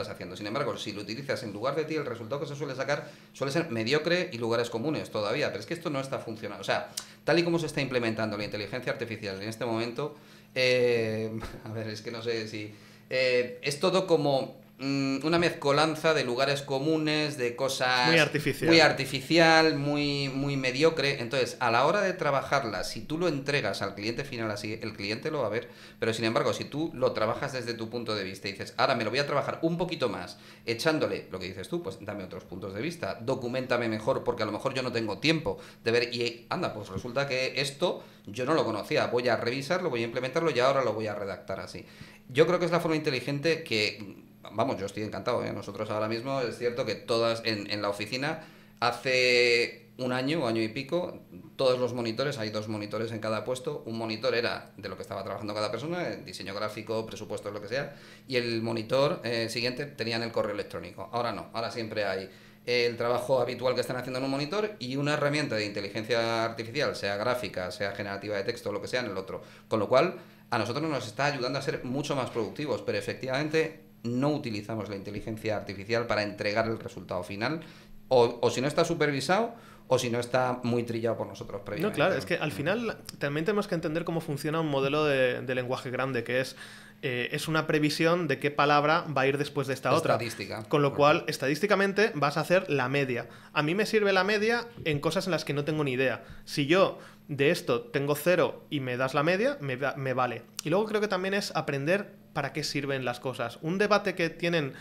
haciendo. Sin embargo, si lo utilizas en lugar de ti, el resultado que se suele sacar suele ser mediocre y lugares comunes todavía, pero es que esto no está funcionando. O sea, tal y como se está implementando la inteligencia artificial en este momento, a ver, es que no sé si... es todo como una mezcolanza de lugares comunes, de cosas... Muy artificial. Muy mediocre. Entonces, a la hora de trabajarla, si tú lo entregas al cliente final así, el cliente lo va a ver. Pero, sin embargo, si tú lo trabajas desde tu punto de vista y dices, ahora me lo voy a trabajar un poquito más, echándole lo que dices tú, pues dame otros puntos de vista, documentame mejor, porque a lo mejor yo no tengo tiempo de ver, y anda, pues resulta que esto yo no lo conocía, voy a revisarlo, voy a implementarlo y ahora lo voy a redactar así. Yo creo que es la forma inteligente que... Vamos, yo estoy encantado, ¿eh? Nosotros ahora mismo es cierto que todas en la oficina, hace un año y pico, todos los monitores, hay 2 monitores en cada puesto, un monitor era de lo que estaba trabajando cada persona, diseño gráfico, presupuesto, lo que sea, y el monitor siguiente tenían el correo electrónico. Ahora no, ahora siempre hay el trabajo habitual que están haciendo en un monitor y una herramienta de inteligencia artificial, sea gráfica, sea generativa de texto, lo que sea, en el otro. Con lo cual, a nosotros nos está ayudando a ser mucho más productivos, pero efectivamente no utilizamos la inteligencia artificial para entregar el resultado final, o si no está supervisado, o si no está muy trillado por nosotros previamente. No, claro, es que al final también tenemos que entender cómo funciona un modelo de lenguaje grande, que es una previsión de qué palabra va a ir después de esta otra. Estadística. Con lo cual, estadísticamente, vas a hacer la media. A mí me sirve la media en cosas en las que no tengo ni idea. Si yo de esto tengo 0 y me das la media, me vale. Y luego creo que también es aprender para qué sirven las cosas. Un debate que tienen...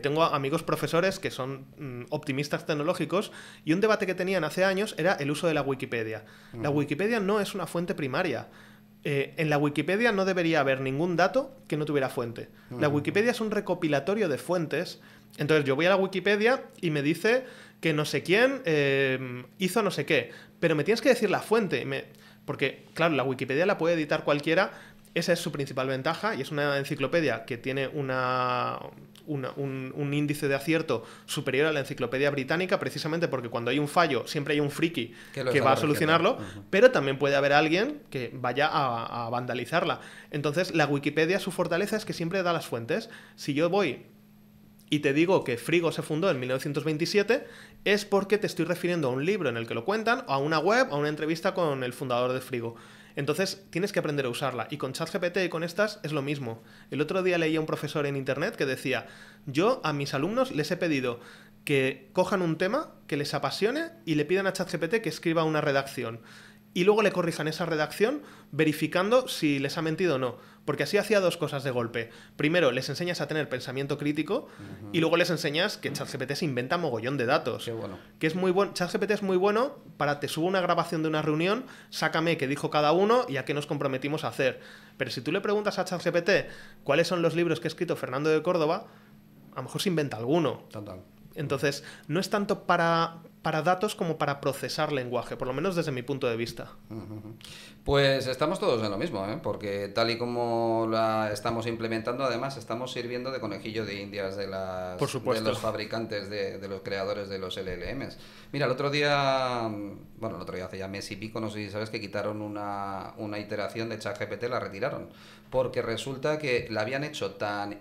tengo amigos profesores que son optimistas tecnológicos, y un debate que tenían hace años era el uso de la Wikipedia. La Wikipedia no es una fuente primaria. En la Wikipedia no debería haber ningún dato que no tuviera fuente. La Wikipedia es un recopilatorio de fuentes. Entonces yo voy a la Wikipedia y me dice que no sé quién hizo no sé qué, pero me tienes que decir la fuente. Porque, claro, la Wikipedia la puede editar cualquiera. Esa es su principal ventaja, y es una enciclopedia que tiene un índice de acierto superior a la enciclopedia británica, precisamente porque cuando hay un fallo siempre hay un friki que va a solucionarlo, pero también puede haber alguien que vaya a vandalizarla. Entonces, la Wikipedia, su fortaleza es que siempre da las fuentes. Si yo voy y te digo que Frigo se fundó en 1927, es porque te estoy refiriendo a un libro en el que lo cuentan, a una web, a una entrevista con el fundador de Frigo. Entonces tienes que aprender a usarla. Y con ChatGPT y con estas es lo mismo. El otro día leía un profesor en internet que decía, yo a mis alumnos les he pedido que cojan un tema que les apasione y le pidan a ChatGPT que escriba una redacción. Y luego le corrijan esa redacción verificando si les ha mentido o no. Porque así hacía dos cosas de golpe. Primero, les enseñas a tener pensamiento crítico y luego les enseñas que ChatGPT se inventa mogollón de datos. Qué bueno. Que es muy bueno. ChatGPT es muy bueno para te subo una grabación de una reunión, sácame qué dijo cada uno y a qué nos comprometimos a hacer. Pero si tú le preguntas a ChatGPT cuáles son los libros que ha escrito Fernando de Córdoba, a lo mejor se inventa alguno. Total. Entonces, no es tanto para datos como para procesar lenguaje, por lo menos desde mi punto de vista. Pues estamos todos en lo mismo, ¿eh? Porque tal y como la estamos implementando, además estamos sirviendo de conejillo de indias de los fabricantes, de los creadores de los LLMs. Mira, el otro día hace ya mes y pico, no sé si sabes que quitaron una iteración de ChatGPT, la retiraron, porque resulta que la habían hecho tan...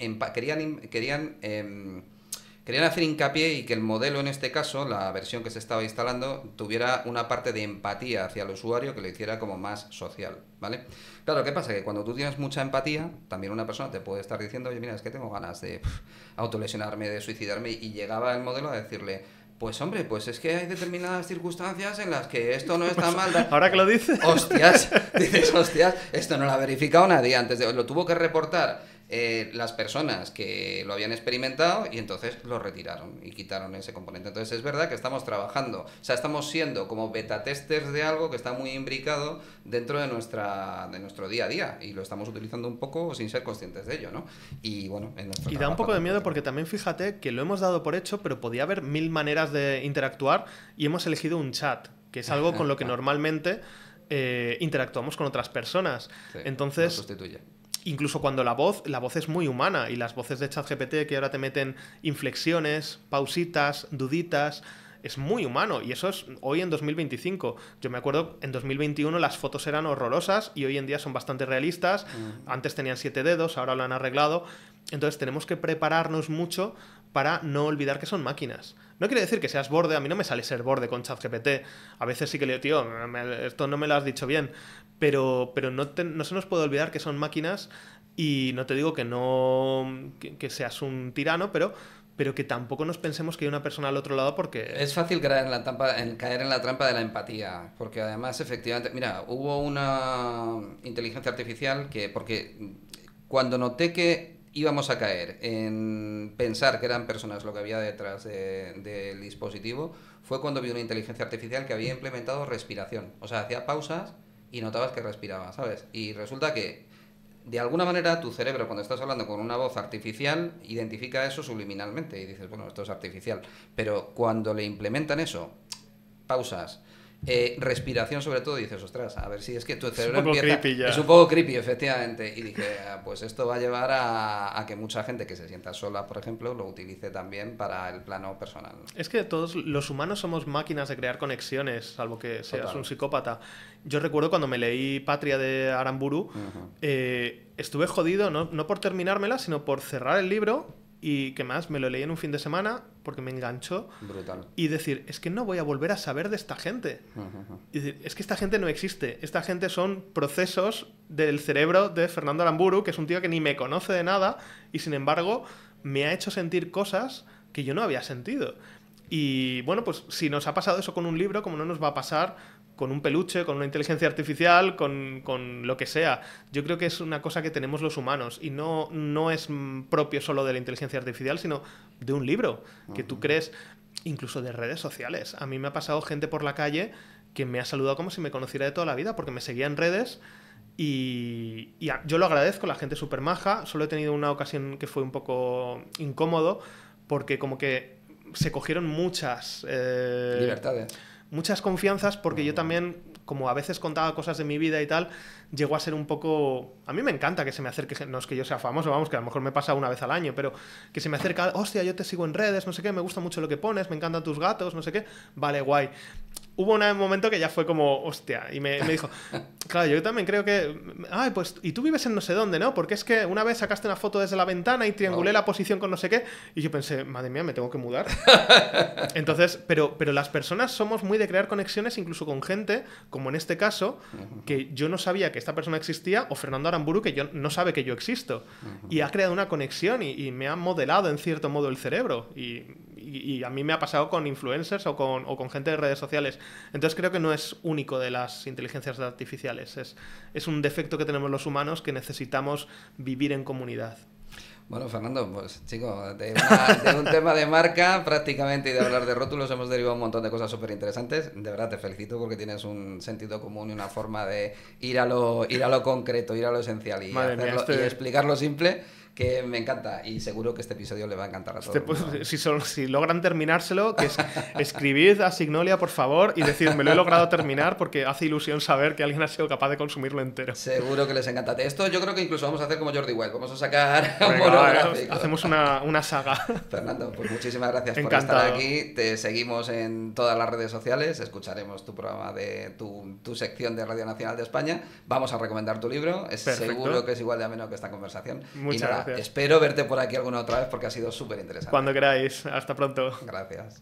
Querían hacer hincapié y que el modelo, en este caso, la versión que se estaba instalando, tuviera una parte de empatía hacia el usuario que lo hiciera como más social, ¿vale? Claro, ¿qué pasa? Que cuando tú tienes mucha empatía, también una persona te puede estar diciendo, oye, mira, es que tengo ganas de autolesionarme, de suicidarme, y llegaba el modelo a decirle, pues hombre, pues es que hay determinadas circunstancias en las que esto no está mal. Ahora que lo dices. Hostias, esto no lo ha verificado nadie antes lo tuvo que reportar las personas que lo habían experimentado y entonces lo retiraron y quitaron ese componente. Entonces es verdad que estamos trabajando, o sea, estamos siendo como beta testers de algo que está muy imbricado dentro de nuestro día a día y lo estamos utilizando un poco sin ser conscientes de ello, ¿no? Y bueno, y da un poco de miedo porque también fíjate que lo hemos dado por hecho, pero podía haber 1000 maneras de interactuar y hemos elegido un chat, que es algo con lo que normalmente interactuamos con otras personas. Sí, entonces, lo sustituye. Incluso cuando la voz es muy humana y las voces de ChatGPT que ahora te meten inflexiones, pausitas, duditas, es muy humano y eso es hoy en 2025. Yo me acuerdo en 2021 las fotos eran horrorosas y hoy en día son bastante realistas. Antes tenían 7 dedos, ahora lo han arreglado. Entonces tenemos que prepararnos mucho para no olvidar que son máquinas. No quiere decir que seas borde, a mí no me sale ser borde con ChatGPT. A veces sí que le digo, tío, esto no me lo has dicho bien. Pero no se nos puede olvidar que son máquinas y no te digo que que seas un tirano, pero que tampoco nos pensemos que hay una persona al otro lado porque... Es fácil caer en la trampa de la empatía, porque además, efectivamente, mira, hubo una inteligencia artificial porque cuando noté que íbamos a caer en pensar que eran personas lo que había detrás del dispositivo, fue cuando vi una inteligencia artificial que había implementado respiración. O sea, hacía pausas y notabas que respiraba, ¿sabes? Y resulta que de alguna manera tu cerebro, cuando estás hablando con una voz artificial, identifica eso subliminalmente y dices, bueno, esto es artificial. Pero cuando le implementan eso, pausas, respiración sobre todo, dices, ostras, a ver si es que tu cerebro es un poco creepy, efectivamente. Y dije, pues esto va a llevar a que mucha gente que se sienta sola, por ejemplo, lo utilice también para el plano personal, ¿no? Es que todos los humanos somos máquinas de crear conexiones, salvo que seas un psicópata. Yo recuerdo cuando me leí Patria de Aramburu, estuve jodido, no por terminármela, sino por cerrar el libro y que más me lo leí en un fin de semana porque me enganchó. Brutal. Y decir, es que no voy a volver a saber de esta gente. Y decir, es que esta gente no existe. Esta gente son procesos del cerebro de Fernando Aramburu, que es un tío que ni me conoce de nada y sin embargo me ha hecho sentir cosas que yo no había sentido. Y bueno, pues si nos ha pasado eso con un libro, como no nos va a pasar con un peluche, con una inteligencia artificial, con lo que sea. Yo creo que es una cosa que tenemos los humanos y no es propio solo de la inteligencia artificial, sino de un libro que tú crees, incluso de redes sociales. A mí me ha pasado gente por la calle que me ha saludado como si me conociera de toda la vida porque me seguía en redes y yo lo agradezco, la gente es súper maja. Solo he tenido una ocasión que fue un poco incómodo porque como que se cogieron muchas... libertades. Muchas confianzas porque yo también, como a veces contaba cosas de mi vida y tal, llegó a ser un poco... A mí me encanta que se me acerque, no es que yo sea famoso, vamos, que a lo mejor me pasa una vez al año, pero que se me acerca, hostia, yo te sigo en redes, no sé qué, me gusta mucho lo que pones, me encantan tus gatos, no sé qué, vale, guay. Hubo un momento que ya fue como, hostia, y me dijo, claro, yo también creo que, ay, pues, y tú vives en no sé dónde, ¿no? Porque es que una vez sacaste una foto desde la ventana y triangulé la posición con no sé qué, y yo pensé, madre mía, me tengo que mudar. Entonces, pero las personas somos muy de crear conexiones incluso con gente, como en este caso, que yo no sabía que esta persona existía, o Fernando Aramburu, que yo no sabe que yo existo. Y ha creado una conexión y me ha modelado en cierto modo el cerebro. Y a mí me ha pasado con influencers o con gente de redes sociales. Entonces creo que no es único de las inteligencias artificiales. Es un defecto que tenemos los humanos, que necesitamos vivir en comunidad. Bueno, Fernando, pues chico, de un tema de marca prácticamente y de hablar de rótulos hemos derivado un montón de cosas súper interesantes. De verdad te felicito porque tienes un sentido común y una forma de ir a lo concreto, ir a lo esencial y, hacerlo, y explicar lo simple, que me encanta y seguro que este episodio le va a encantar a todos. Si logran terminárselo, que escribid a Signolia, por favor, y decid, me lo he logrado terminar, porque hace ilusión saber que alguien ha sido capaz de consumirlo entero. Seguro que les encanta. Esto yo creo que incluso vamos a hacer como Jordi Wild, vamos a sacar un monográfico. Hacemos una saga. Fernando, pues muchísimas gracias por estar aquí. Te seguimos en todas las redes sociales, escucharemos tu programa de tu sección de Radio Nacional de España. Vamos a recomendar tu libro, seguro que es igual de ameno que esta conversación. Muchas gracias. Espero verte por aquí alguna otra vez porque ha sido súper interesante. Cuando queráis. Hasta pronto. Gracias.